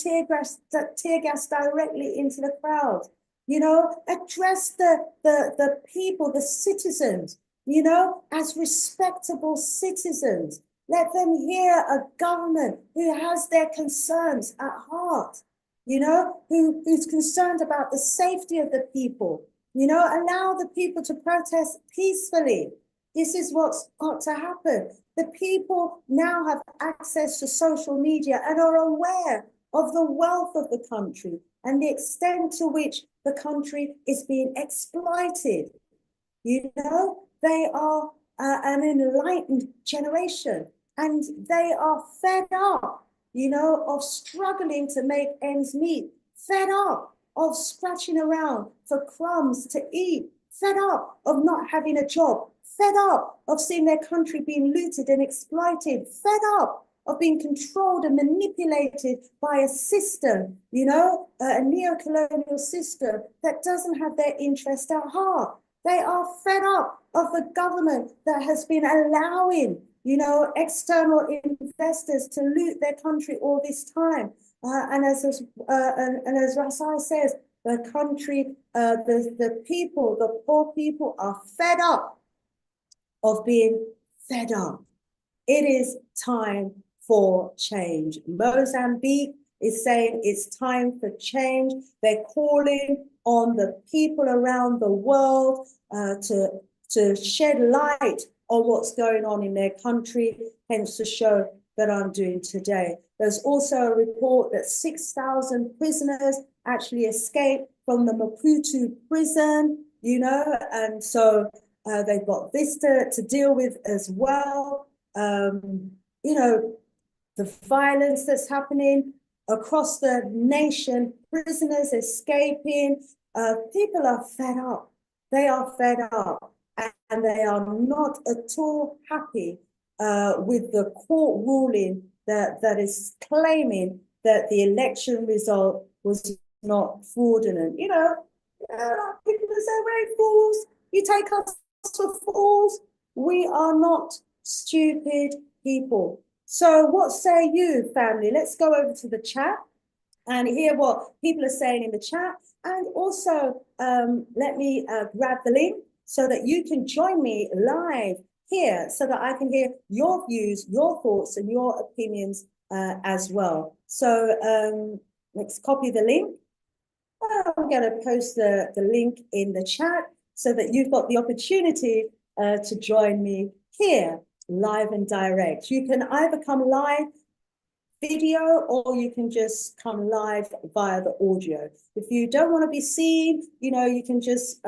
Speaker 1: tear gas directly into the crowd. You know, address the people, the citizens, you know, as respectable citizens. Let them hear a government who has their concerns at heart, you know, who's concerned about the safety of the people, you know, allow the people to protest peacefully. This is what's got to happen. The people now have access to social media and are aware of the wealth of the country and the extent to which the country is being exploited. You know, they are an enlightened generation and they are fed up, you know, of struggling to make ends meet, fed up of scratching around for crumbs to eat, fed up of not having a job, fed up of seeing their country being looted and exploited, fed up of being controlled and manipulated by a system, you know, a neo-colonial system that doesn't have their interest at heart. They are fed up of the government that has been allowing, you know, external investors to loot their country all this time. And as Rasai says, the country, the people, the poor people are fed up of being fed up. It is time for change. Mozambique is saying it's time for change. They're calling on the people around the world to shed light on what's going on in their country, hence the show that I'm doing today. There's also a report that 6,000 prisoners actually escaped from the Maputo prison, you know, and so they've got this to deal with as well. You know, the violence that's happening across the nation, prisoners escaping, people are fed up. They are fed up and they are not at all happy with the court ruling that is claiming that the election result was not fraudulent. You know, people say, we're fools. You take us for fools. We are not stupid people. So what say you, family? Let's go over to the chat and hear what people are saying in the chat. And also, let me grab the link so that you can join me live here so that I can hear your views, your thoughts, and your opinions as well. So let's copy the link. I'm going to post the link in the chat so that you've got the opportunity to join me here, live and direct. You can either come live video or you can just come live via the audio. If you don't want to be seen, you know, you can just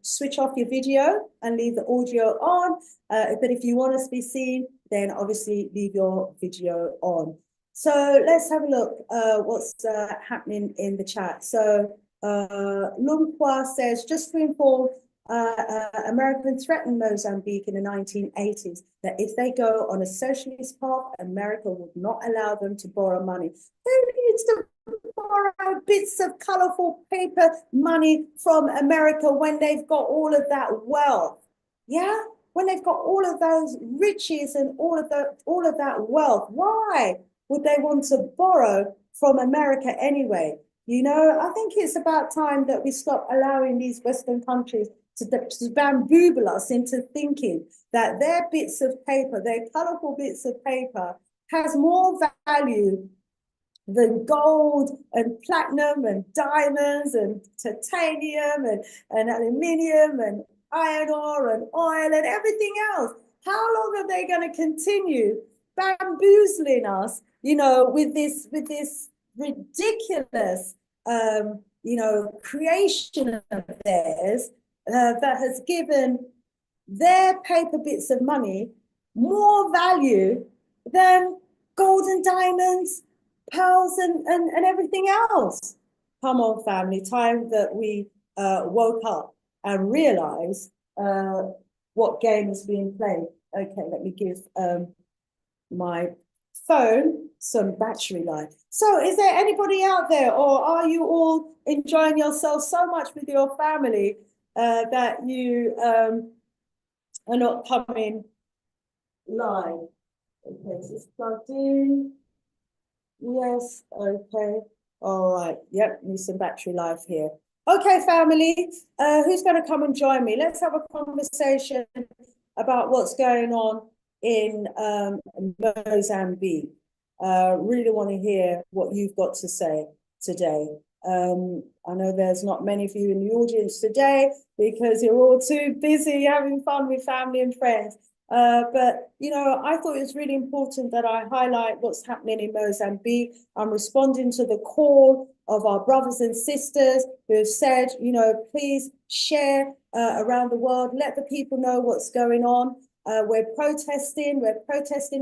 Speaker 1: switch off your video and leave the audio on. But if you want to be seen, then obviously leave your video on. So let's have a look what's happening in the chat. So Lumpua says, just to inform, American threatened Mozambique in the 1980s that if they go on a socialist path, America would not allow them to borrow money. They need to borrow bits of colorful paper money from America when they've got all of that wealth. Yeah, when they've got all of those riches and all of that wealth. Why would they want to borrow from America anyway? You know, I think it's about time that we stop allowing these Western countries to bamboozle us into thinking that their bits of paper, their colorful bits of paper, has more value than gold and platinum and diamonds and titanium and aluminium and iron ore and oil and everything else. How long are they going to continue bamboozling us, you know, with this ridiculous, you know, creation of theirs that has given their paper bits of money more value than gold and diamonds, pearls, and everything else. Come on, family, time that we woke up and realized what game is being played. Okay, let me give my phone some battery life. So is there anybody out there, or are you all enjoying yourself so much with your family that you are not coming live? Okay, so it's plugged in. Yes, okay. All right. Yep, need some battery life here. Okay, family, who's going to come and join me? Let's have a conversation about what's going on in Mozambique. Really want to hear what you've got to say today. I know there's not many of you in the audience today because you're all too busy having fun with family and friends. But, you know, I thought it was really important that I highlight what's happening in Mozambique. I'm responding to the call of our brothers and sisters who have said, you know, please share around the world, let the people know what's going on. We're protesting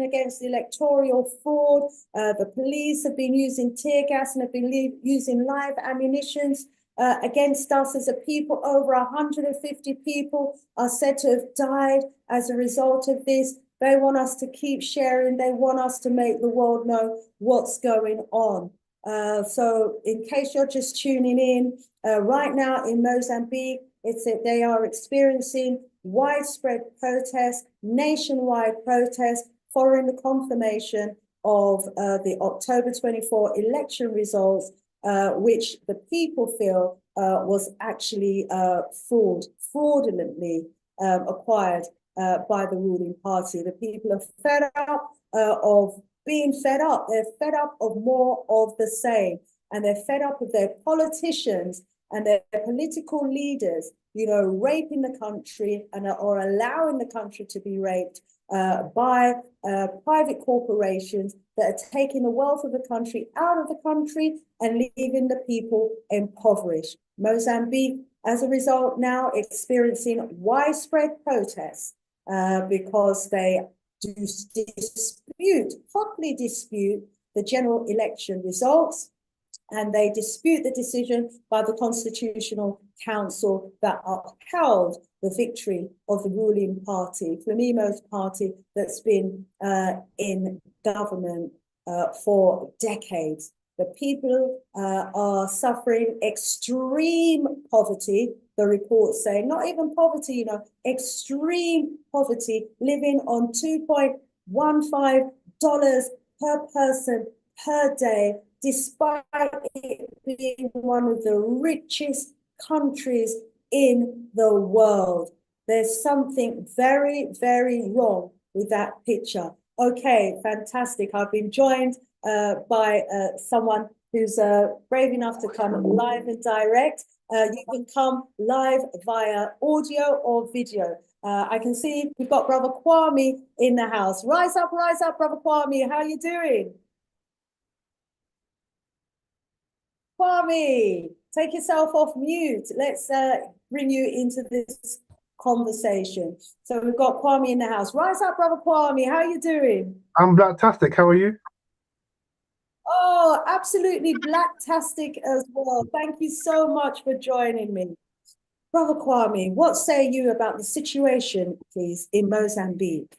Speaker 1: against the electoral fraud. The police have been using tear gas and have been using live ammunitions against us as a people. Over 150 people are said to have died as a result of this. They want us to keep sharing. They want us to make the world know what's going on. So in case you're just tuning in, right now in Mozambique, they are experiencing widespread protests, nationwide protests, following the confirmation of the October 24 election results, which the people feel was actually fraudulently acquired by the ruling party. The people are fed up of being fed up. They're fed up of more of the same, and they're fed up of their politicians and their political leaders, you know, raping the country or allowing the country to be raped by private corporations that are taking the wealth of the country out of the country and leaving the people impoverished. Mozambique, as a result, now experiencing widespread protests because they hotly dispute the general election results, and they dispute the decision by the Constitutional Council that upheld the victory of the ruling party, Flamimo's party, that's been in government for decades. The people are suffering extreme poverty, the reports say, not even poverty, you know, extreme poverty, living on $2.15 per person per day, despite it being one of the richest countries in the world. There's something very, very wrong with that picture. Okay, fantastic. I've been joined by someone who's brave enough to come live and direct. You can come live via audio or video. I can see we've got Brother Kwame in the house. Rise up, Brother Kwame. How are you doing? Kwame, take yourself off mute. Let's bring you into this conversation. So we've got Kwame in the house. Rise up, Brother Kwame. How are you doing?
Speaker 2: I'm Blacktastic. How are you?
Speaker 1: Oh, absolutely blacktastic as well. Thank you so much for joining me. Brother Kwame, what say you about the situation, please, in Mozambique?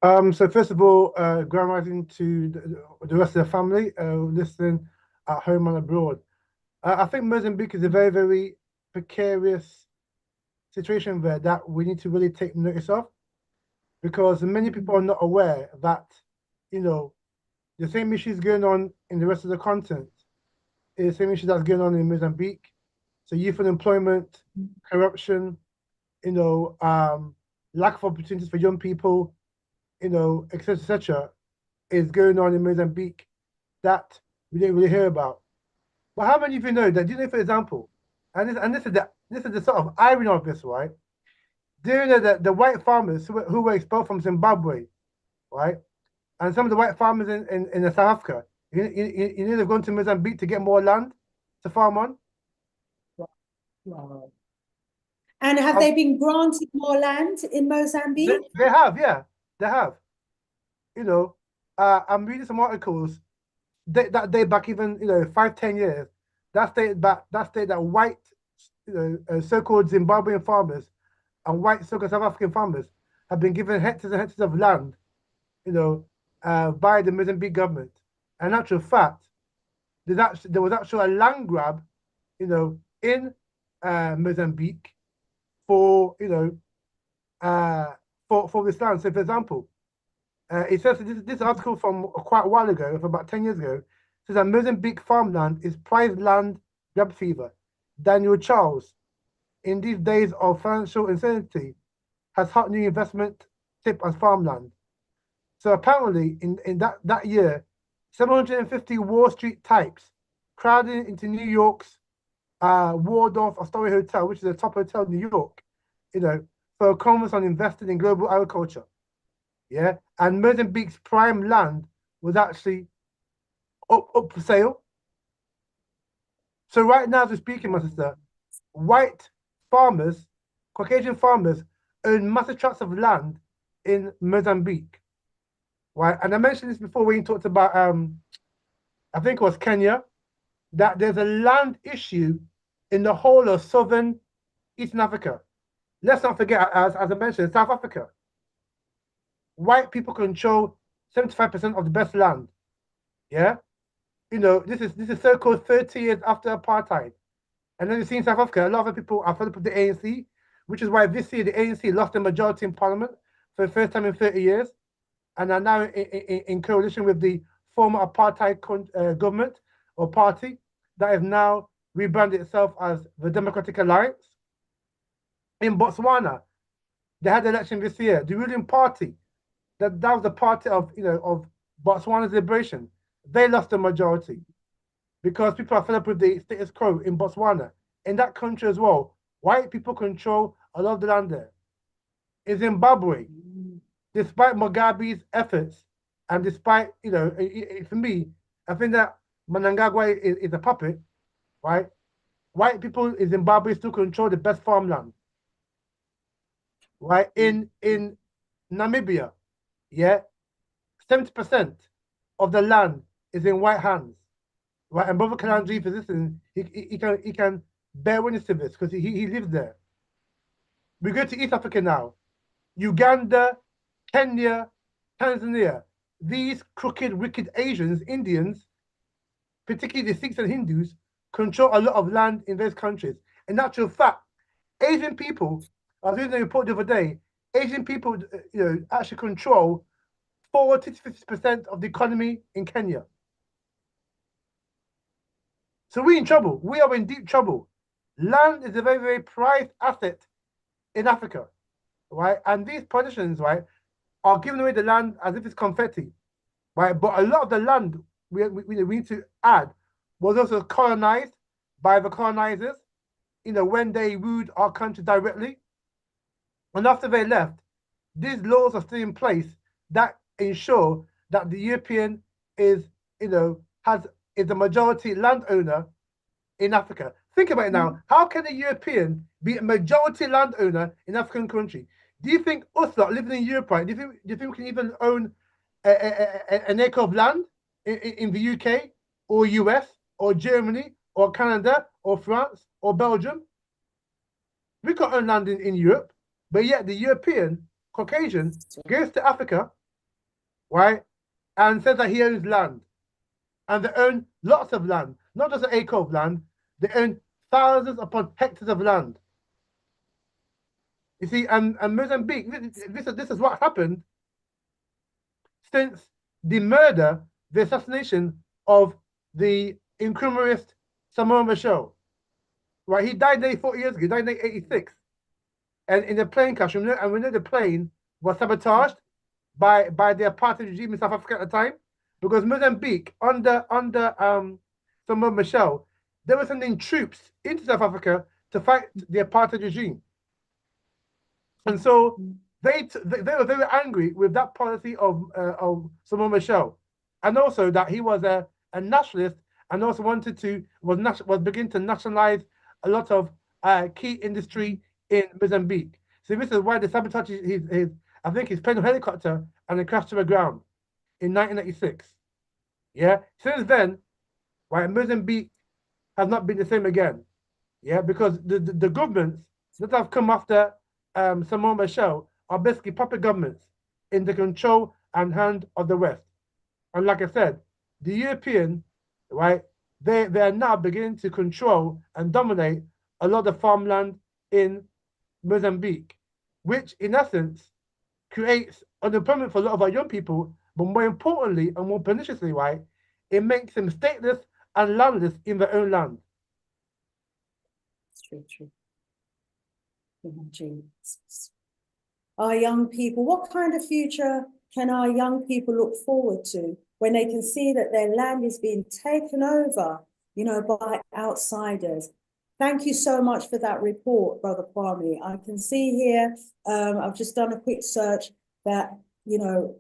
Speaker 2: So first of all, grand rising to the rest of the family listening at home and abroad. I think Mozambique is a very, very precarious situation there that we need to really take notice of, because many people are not aware that, you know, the same issues going on in the rest of the continent is the same issue that's going on in Mozambique. So youth unemployment, corruption, you know, lack of opportunities for young people, you know, etc., is going on in Mozambique that we didn't really hear about. But how many of you know that? Do you know, for example, this is the sort of irony of this, right? Do you know that the white farmers who were expelled from Zimbabwe, right, and some of the white farmers in South Africa, you know, they've gone to Mozambique to get more land to farm on.
Speaker 1: Wow. And have they been granted more land in Mozambique?
Speaker 2: They have, yeah, they have. You know, I'm reading some articles that date back even 5-10 years. That state that white so-called Zimbabwean farmers and white so-called South African farmers have been given hectares and hectares of land, by the Mozambique government. And in actual fact, there was actually a land grab, in Mozambique for for this land. So, for example, it says this article from quite a while ago, from about 10 years ago, says that Mozambique farmland is prized land grab fever. Daniel Charles, in these days of financial uncertainty, has hot new investment tip as farmland. So apparently, in that year, 750 Wall Street types crowded into New York's Waldorf Astoria Hotel, which is a top hotel in New York, for a conference on investing in global agriculture. Yeah, and Mozambique's prime land was actually up for sale. So right now, as we're speaking, my sister, white farmers, Caucasian farmers, own massive tracts of land in Mozambique. Right, and I mentioned this before when you talked about I think it was Kenya, that there's a land issue in the whole of southern Eastern Africa. Let's not forget, as I mentioned, South Africa. White people control 75% of the best land. Yeah, this is so-called 30 years after apartheid. And then you see in South Africa, a lot of people are fed up with the ANC, which is why this year the ANC lost a majority in parliament for the first time in 30 years, and are now in coalition with the former apartheid government or party that has now rebranded itself as the Democratic Alliance. In Botswana, they had an election this year. The ruling party, that was the party of Botswana's liberation. They lost the majority because people are fed up with the status quo in Botswana. In that country as well, white people control a lot of the land there. In Zimbabwe, despite Mugabe's efforts, and despite, for me, I think that Mnangagwa is a puppet, right? White people in Zimbabwe still control the best farmland, right? In Namibia, yeah, 70% of the land is in white hands, right? And Brother Kalandri, for listening, he can bear witness to this because he lives there. We go to East Africa now, Uganda, Kenya, Tanzania. These crooked, wicked Asians, Indians, particularly the Sikhs and Hindus, control a lot of land in those countries. In actual fact, Asian people, I was reading a report the other day, Asian people, actually control 40 to 50% of the economy in Kenya. So we're in trouble. We are in deep trouble. Land is a very, very prized asset in Africa, right? And these politicians, right, are giving away the land as if it's confetti, right? But a lot of the land we need to add was also colonized by the colonizers, when they ruled our country directly. And after they left, these laws are still in place that ensure that the European is the majority landowner in Africa. Think about it now. How can a European be a majority landowner in an African country? Do you think us lot living in Europe, right? Do you think we can even own an acre of land in the UK or US or Germany or Canada or France or Belgium? We can't own land in Europe, but yet the European Caucasian goes to Africa, right, and says that he owns land. And they own lots of land, not just an acre of land, they own thousands upon hectares of land. You see, and Mozambique, this is what happened since the murder, the assassination of the incriminist Samuel Michel. Right, he died nearly 40 years ago, he died in 1986. And in a plane crash, and we know the plane was sabotaged by the apartheid regime in South Africa at the time, because Mozambique, under Samuel Michel, they were sending troops into South Africa to fight the apartheid regime. And so they were very angry with that policy of Samuel Michel, and also that he was a nationalist, and also wanted to was beginning to nationalize a lot of key industry in Mozambique. So this is why they sabotaged his I think his plane or helicopter and it crashed to the ground in 1986. Yeah. Since then, right, Mozambique has not been the same again. Yeah, because the governments that have come after Simone Michel are basically puppet governments in the control and hand of the West. And like I said, the European, right, they are now beginning to control and dominate a lot of farmland in Mozambique, which in essence creates unemployment for a lot of our young people, but more importantly and more perniciously, right, it makes them stateless and landless in their own land.
Speaker 1: It's true, true. Imagine. Our young people, what kind of future can our young people look forward to when they can see that their land is being taken over, you know, by outsiders? Thank you so much for that report, Brother Kwame. I can see here, I've just done a quick search that, you know,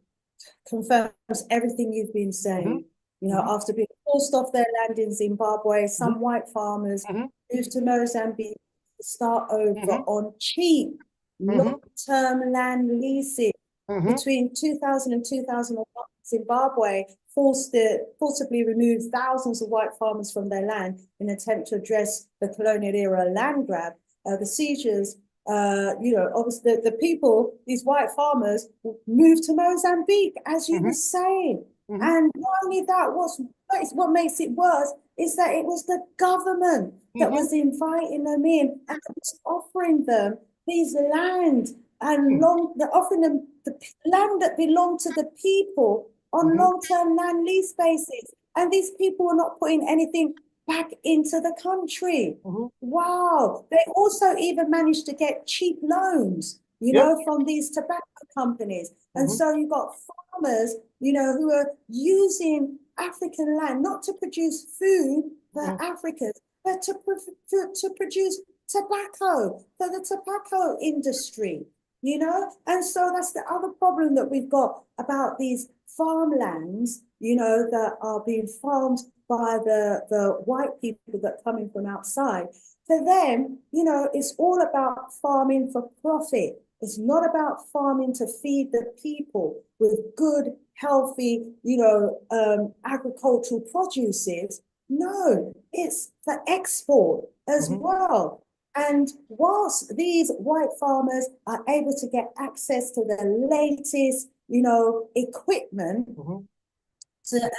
Speaker 1: confirms everything you've been saying. You know, after being forced off their land in Zimbabwe, some white farmers moved to Mozambique to start over on cheap, long-term land leases. Between 2000 and 2001, Zimbabwe forcibly removed thousands of white farmers from their land in an attempt to address the colonial era land grab. The seizures, you know, obviously the people, these white farmers, moved to Mozambique, as you were saying. And not only that, what makes it worse is that it was the government that was inviting them in and was offering them these land and offering them the land that belonged to the people on long-term land lease basis. And these people were not putting anything back into the country. Wow. They also even managed to get cheap loans, you know, from these tobacco companies. And so you've got farmers, you know, who are using African land not to produce food for Africans, but to produce tobacco for the tobacco industry, you know? And so that's the other problem that we've got about these farmlands, you know, that are being farmed by the white people that come in from outside. For them, you know, it's all about farming for profit. It's not about farming to feed the people with good, healthy, you know, agricultural produces. No, it's for export as well. And whilst these white farmers are able to get access to the latest, you know, equipment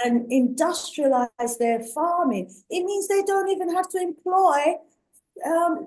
Speaker 1: and industrialize their farming, it means they don't even have to employ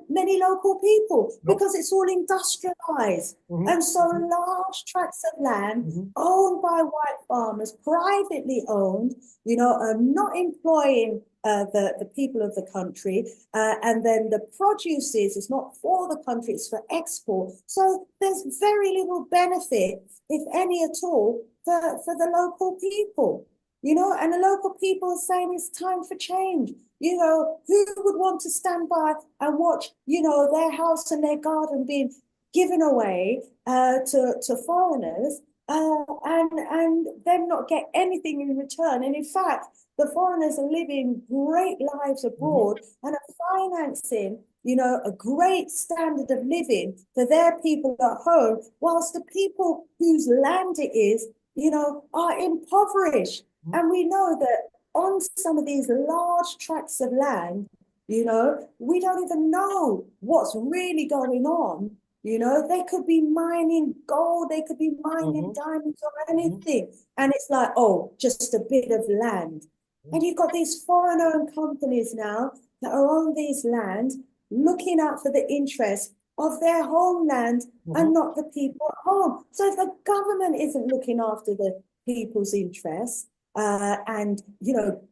Speaker 1: many local people because it's all industrialized. And so large tracts of land owned by white farmers, privately owned, you know, not employing the people of the country. And then the produce is not for the country, it's for export. So there's very little benefit, if any at all, for the local people. You know, and the local people are saying it's time for change. You know, who would want to stand by and watch, you know, their house and their garden being given away to foreigners and them not get anything in return? And in fact, the foreigners are living great lives abroad and are financing, you know, a great standard of living for their people at home, whilst the people whose land it is, you know, are impoverished. And we know that on some of these large tracts of land, you know, we don't even know what's really going on. You know, they could be mining gold, they could be mining diamonds or anything. And it's like, oh, just a bit of land. And you've got these foreign-owned companies now that are on these lands looking out for the interests of their homeland and not the people at home. So if the government isn't looking after the people's interests, and, you know,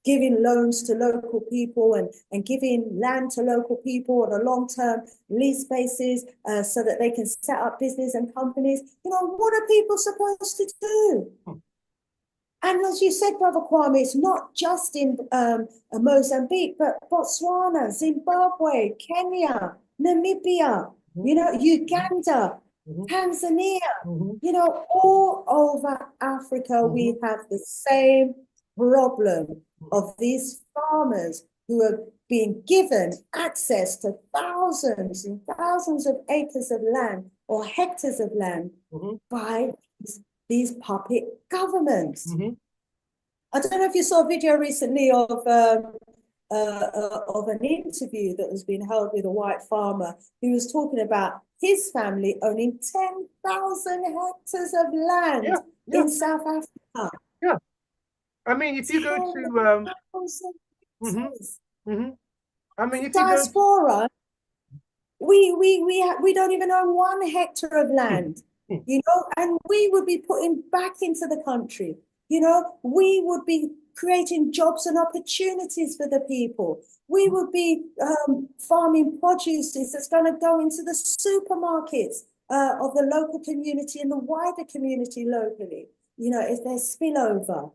Speaker 1: giving loans to local people and giving land to local people on a long-term lease basis so that they can set up business and companies, you know, what are people supposed to do? And as you said, Brother Kwame, it's not just in Mozambique, but Botswana, Zimbabwe, Kenya, Namibia, you know, Uganda, Tanzania, you know, all over Africa, we have the same problem of these farmers who are being given access to thousands and thousands of acres of land or hectares of land by these puppet governments. I don't know if you saw a video recently of an interview that has been held with a white farmer who was talking about his family owning 10,000 hectares of land in South Africa.
Speaker 2: Yeah. I mean, if you go to I mean, if you
Speaker 1: diaspora, we don't even own 1 hectare of land, you know, and we would be putting back into the country. You know, we would be creating jobs and opportunities for the people. We would be farming produces that's going to go into the supermarkets of the local community and the wider community locally. You know, if there's spillover.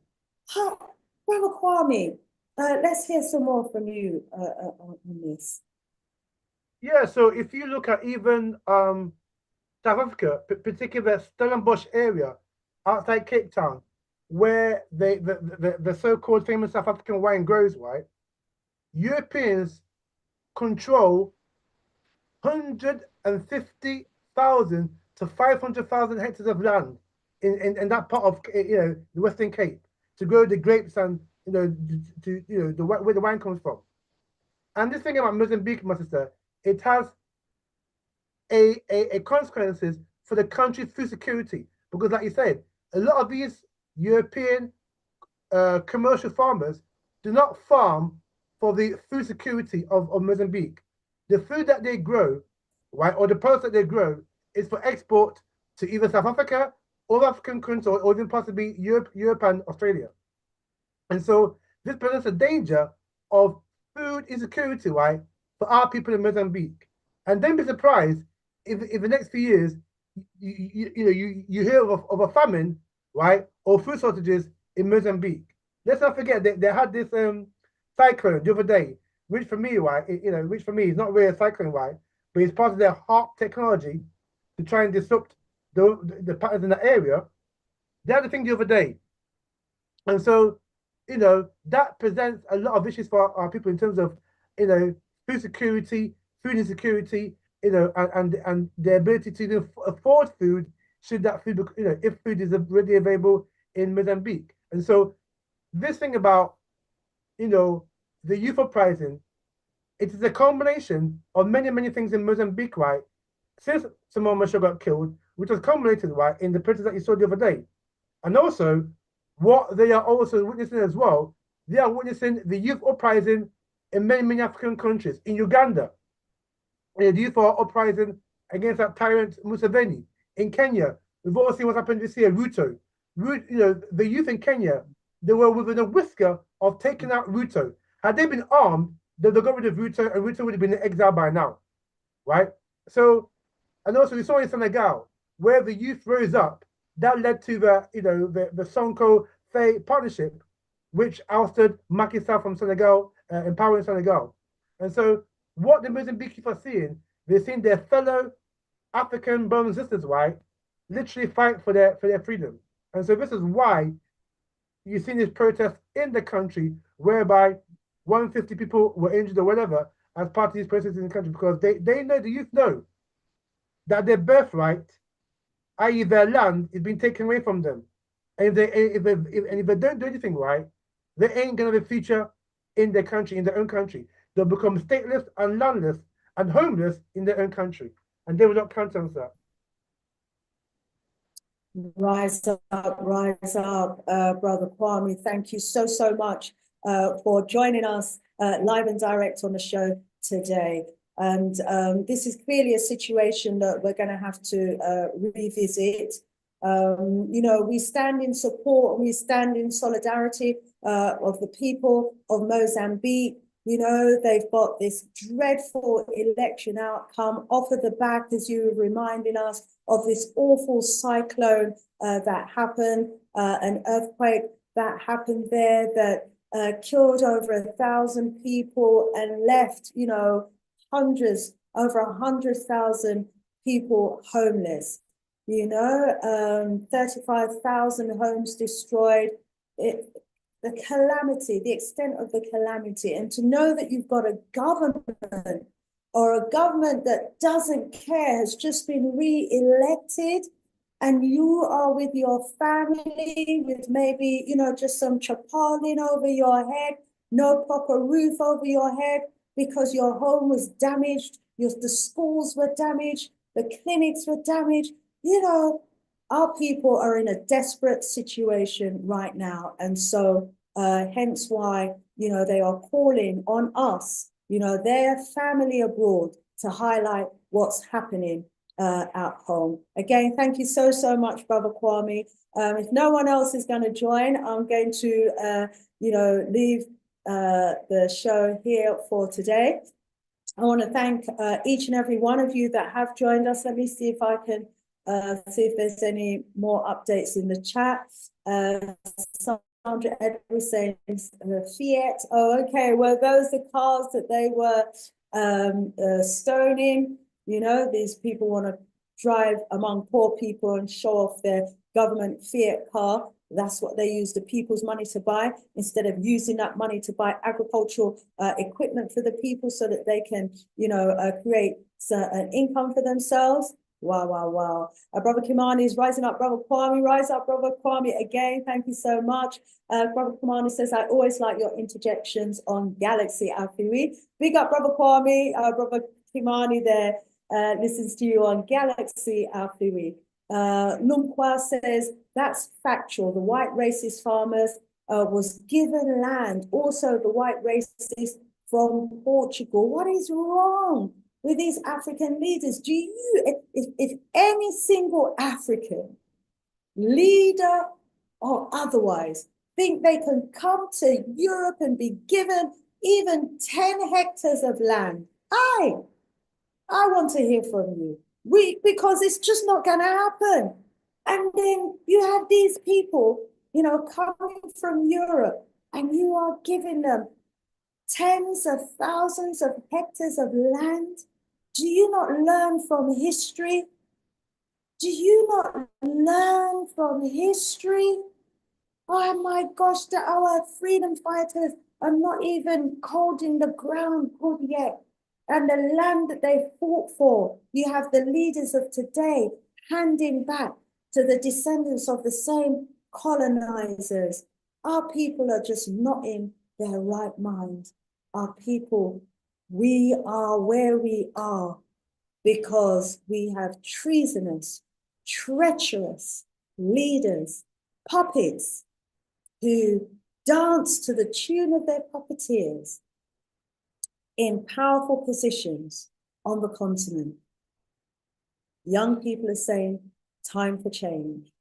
Speaker 1: Brother Kwame, let's hear some more from you on this.
Speaker 2: Yeah, so if you look at even South Africa, particularly the Stellenbosch area outside Cape Town, where the so-called famous South African wine grows, right? Europeans control 150,000 to 500,000 hectares of land in that part of the Western Cape to grow the grapes and where the wine comes from. And this thing about Mozambique, my sister, it has a consequences for the country's food security, because like you said, a lot of these European commercial farmers do not farm for the food security of Mozambique. The food that they grow, right, or the products that they grow is for export to either South Africa or African countries or even possibly Europe and Australia. And so this presents a danger of food insecurity, right, for our people in Mozambique. And don't be surprised if the next few years you hear of a famine, right, or food shortages in Mozambique. Let's not forget that they had this cyclone the other day, which for me, right, which for me is not really a cyclone, right, but it's part of their HARP technology to try and disrupt the patterns in that area. They had the thing the other day, and so that presents a lot of issues for our people in terms of food security, food insecurity, and the ability to afford food should that food, if food is readily available in Mozambique. And so this thing about, the youth uprising, it is a combination of many, many things in Mozambique, right? Since Simone Machel got killed, which was culminated, right, in the pictures that you saw the other day. And also, what they are also witnessing as well, they are witnessing the youth uprising in many, many African countries. In Uganda, the youth are uprising against that tyrant Museveni. In Kenya, we've all seen what's happened this year, Ruto. The youth in Kenya, they were within a whisker of taking out Ruto. Had they been armed, they got rid of Ruto, and Ruto would have been in exile by now, right? So, and also we saw in Senegal, where the youth rose up, that led to the Sonko Faye partnership, which ousted Macky Sall from Senegal, empowering Senegal. And so what the Mozambique are seeing, they're seeing their fellow African brothers and sisters, right, literally fight for their freedom. And so this is why you've seen this protest in the country, whereby 150 people were injured or whatever as part of these protests in the country, because they know, the youth know, that their birthright, i.e. their land, is being taken away from them. And if they don't do anything right, they ain't gonna have a future in their country, in their own country. They'll become stateless and landless and homeless in their own country. And they will not countenance that.
Speaker 1: Rise up, Brother Kwame. Thank you so much for joining us live and direct on the show today. And this is clearly a situation that we're going to have to revisit. We stand in support, we stand in solidarity of the people of Mozambique. They've got this dreadful election outcome off of the back, as you were reminding us, of this awful cyclone that happened, an earthquake that happened there that killed over 1,000 people and left, over 100,000 people homeless. 35,000 homes destroyed. the calamity, the extent of the calamity, and to know that you've got a government or a government that doesn't care, has just been re-elected, and you are with your family, with maybe, you know, just some tarpaulin over your head, no proper roof over your head, because your home was damaged, the schools were damaged, the clinics were damaged. You know, our people are in a desperate situation right now. And so hence why, you know, they are calling on us, you know, their family abroad, to highlight what's happening at home. Again, thank you so, so much, Brother Kwame. If no one else is going to join, I'm going to, you know, leave the show here for today. I want to thank each and every one of you that have joined us. Let me see if I can see if there's any more updates in the chat. Sandra Edwards saying Fiat. Oh, okay. Well, those are the cars that they were stoning. You know, these people want to drive among poor people and show off their government Fiat car. That's what they use the people's money to buy, instead of using that money to buy agricultural equipment for the people so that they can, you know, create an income for themselves. Wow, wow, wow. Brother Kimani is rising up. Brother Kwame, rise up, Brother Kwame. Again, thank you so much. Brother Kimani says, I always like your interjections on Galaxy Afiri. Big up, Brother Kwame. Brother Kimani there listens to you on Galaxy Afiri. Lumqua says, that's factual. The white racist farmers was given land. Also, the white racists from Portugal. What is wrong with these African leaders? Do you, if any single African leader or otherwise think they can come to Europe and be given even 10 hectares of land, I want to hear from you. Because it's just not going to happen. And then you have these people, you know, coming from Europe, and you are giving them tens of thousands of hectares of land. Do you not learn from history? Do you not learn from history? Oh my gosh, our freedom fighters are not even holding the ground good yet. And the land that they fought for, you have the leaders of today handing back to the descendants of the same colonizers. Our people are just not in their right mind. Our people, we are where we are because we have treasonous, treacherous leaders, puppets, who dance to the tune of their puppeteers in powerful positions on the continent. Young people are saying, time for change.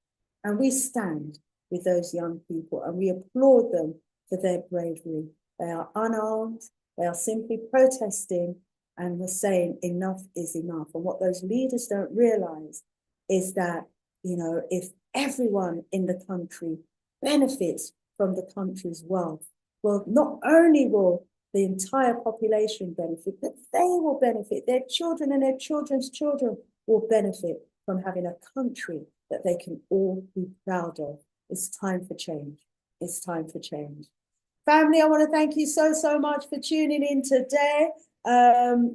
Speaker 1: And we stand with those young people and we applaud them for their bravery. They are unarmed, they are simply protesting, and they're saying enough is enough. And what those leaders don't realize is that, you know, if everyone in the country benefits from the country's wealth, well, not only will the entire population benefit, but they will benefit. Their children and their children's children will benefit from having a country that they can all be proud of. It's time for change. It's time for change. Family, I want to thank you so, so much for tuning in today.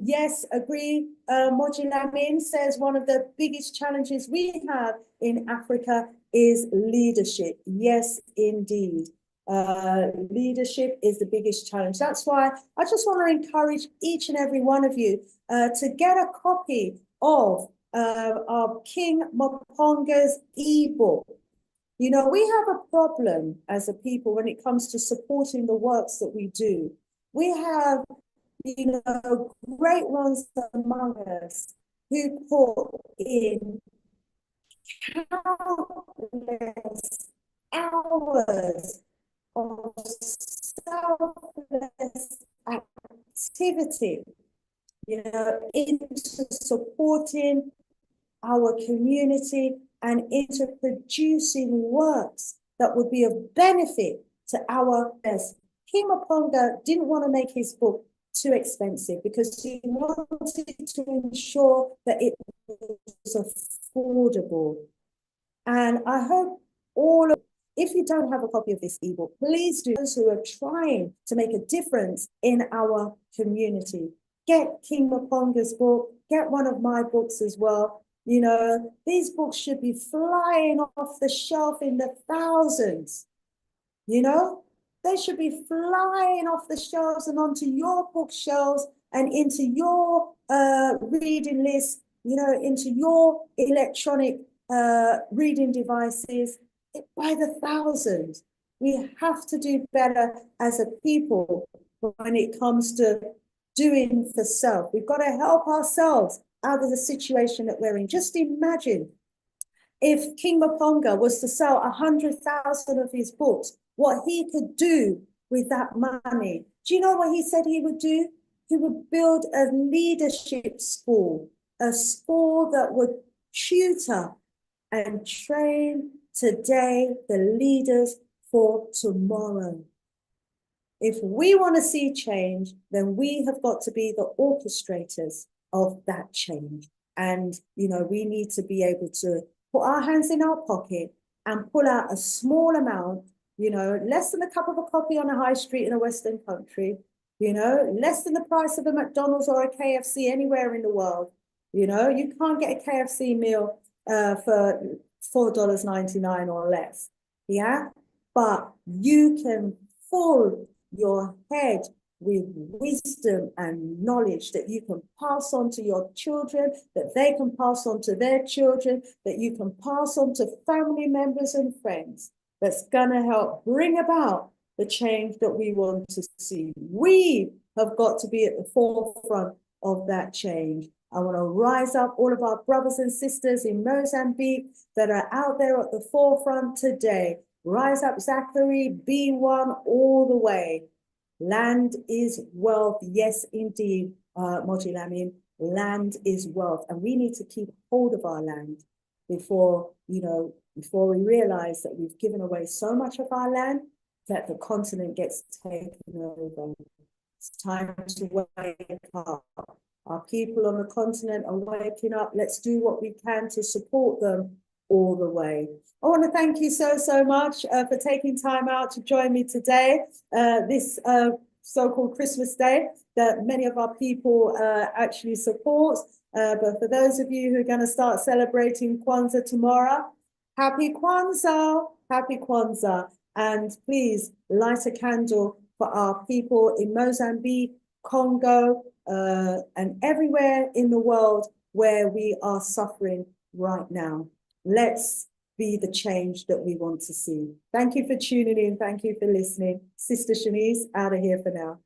Speaker 1: Yes, agree. Moji Lamin says one of the biggest challenges we have in Africa is leadership. Yes, indeed. Leadership is the biggest challenge. That's why I just want to encourage each and every one of you to get a copy of our King Moponga's ebook. You know, we have a problem as a people when it comes to supporting the works that we do. We have, you know, great ones among us who put in countless hours of selfless activity, you know, into supporting our community and into producing works that would be of benefit to our best. King Moponga didn't want to make his book too expensive because he wanted to ensure that it was affordable. And I hope all of If you don't have a copy of this ebook, please do. Those who are trying to make a difference in our community, get King Maponga's book, get one of my books as well. You know, these books should be flying off the shelf in the thousands. You know, they should be flying off the shelves and onto your bookshelves and into your reading list, you know, into your electronic reading devices by the thousands. We have to do better as a people when it comes to doing for self. We've got to help ourselves out of the situation that we're in. Just imagine if King Maponga was to sell 100,000 of his books, what he could do with that money. Do you know what he said he would do? He would build a leadership school, a school that would tutor and train today the leaders for tomorrow. If we want to see change, then we have got to be the orchestrators of that change. And, you know, we need to be able to put our hands in our pocket and pull out a small amount, you know, less than a cup of a coffee on a high street in a Western country, you know, less than the price of a McDonald's or a KFC anywhere in the world. You know, you can't get a KFC meal for $4.99 or less. Yeah, but you can fill your head with wisdom and knowledge that you can pass on to your children, that they can pass on to their children, that you can pass on to family members and friends, that's going to help bring about the change that we want to see. We have got to be at the forefront of that change. I want to rise up all of our brothers and sisters in Mozambique that are out there at the forefront today. Rise up, Zachary, be one all the way. Land is wealth. Yes, indeed, Moji Lamin, land is wealth. And we need to keep hold of our land before, you know, before we realize that we've given away so much of our land that the continent gets taken over. It's time to wake up. Our people on the continent are waking up. Let's do what we can to support them all the way. I want to thank you so much for taking time out to join me today, this so-called Christmas Day that many of our people actually support. But for those of you who are going to start celebrating Kwanzaa tomorrow, happy Kwanzaa, happy Kwanzaa. And please light a candle for our people in Mozambique, Congo, and everywhere in the world where we are suffering right now. Let's be the change that we want to see. Thank you for tuning in. Thank you for listening. Sister Shanice, out of here for now.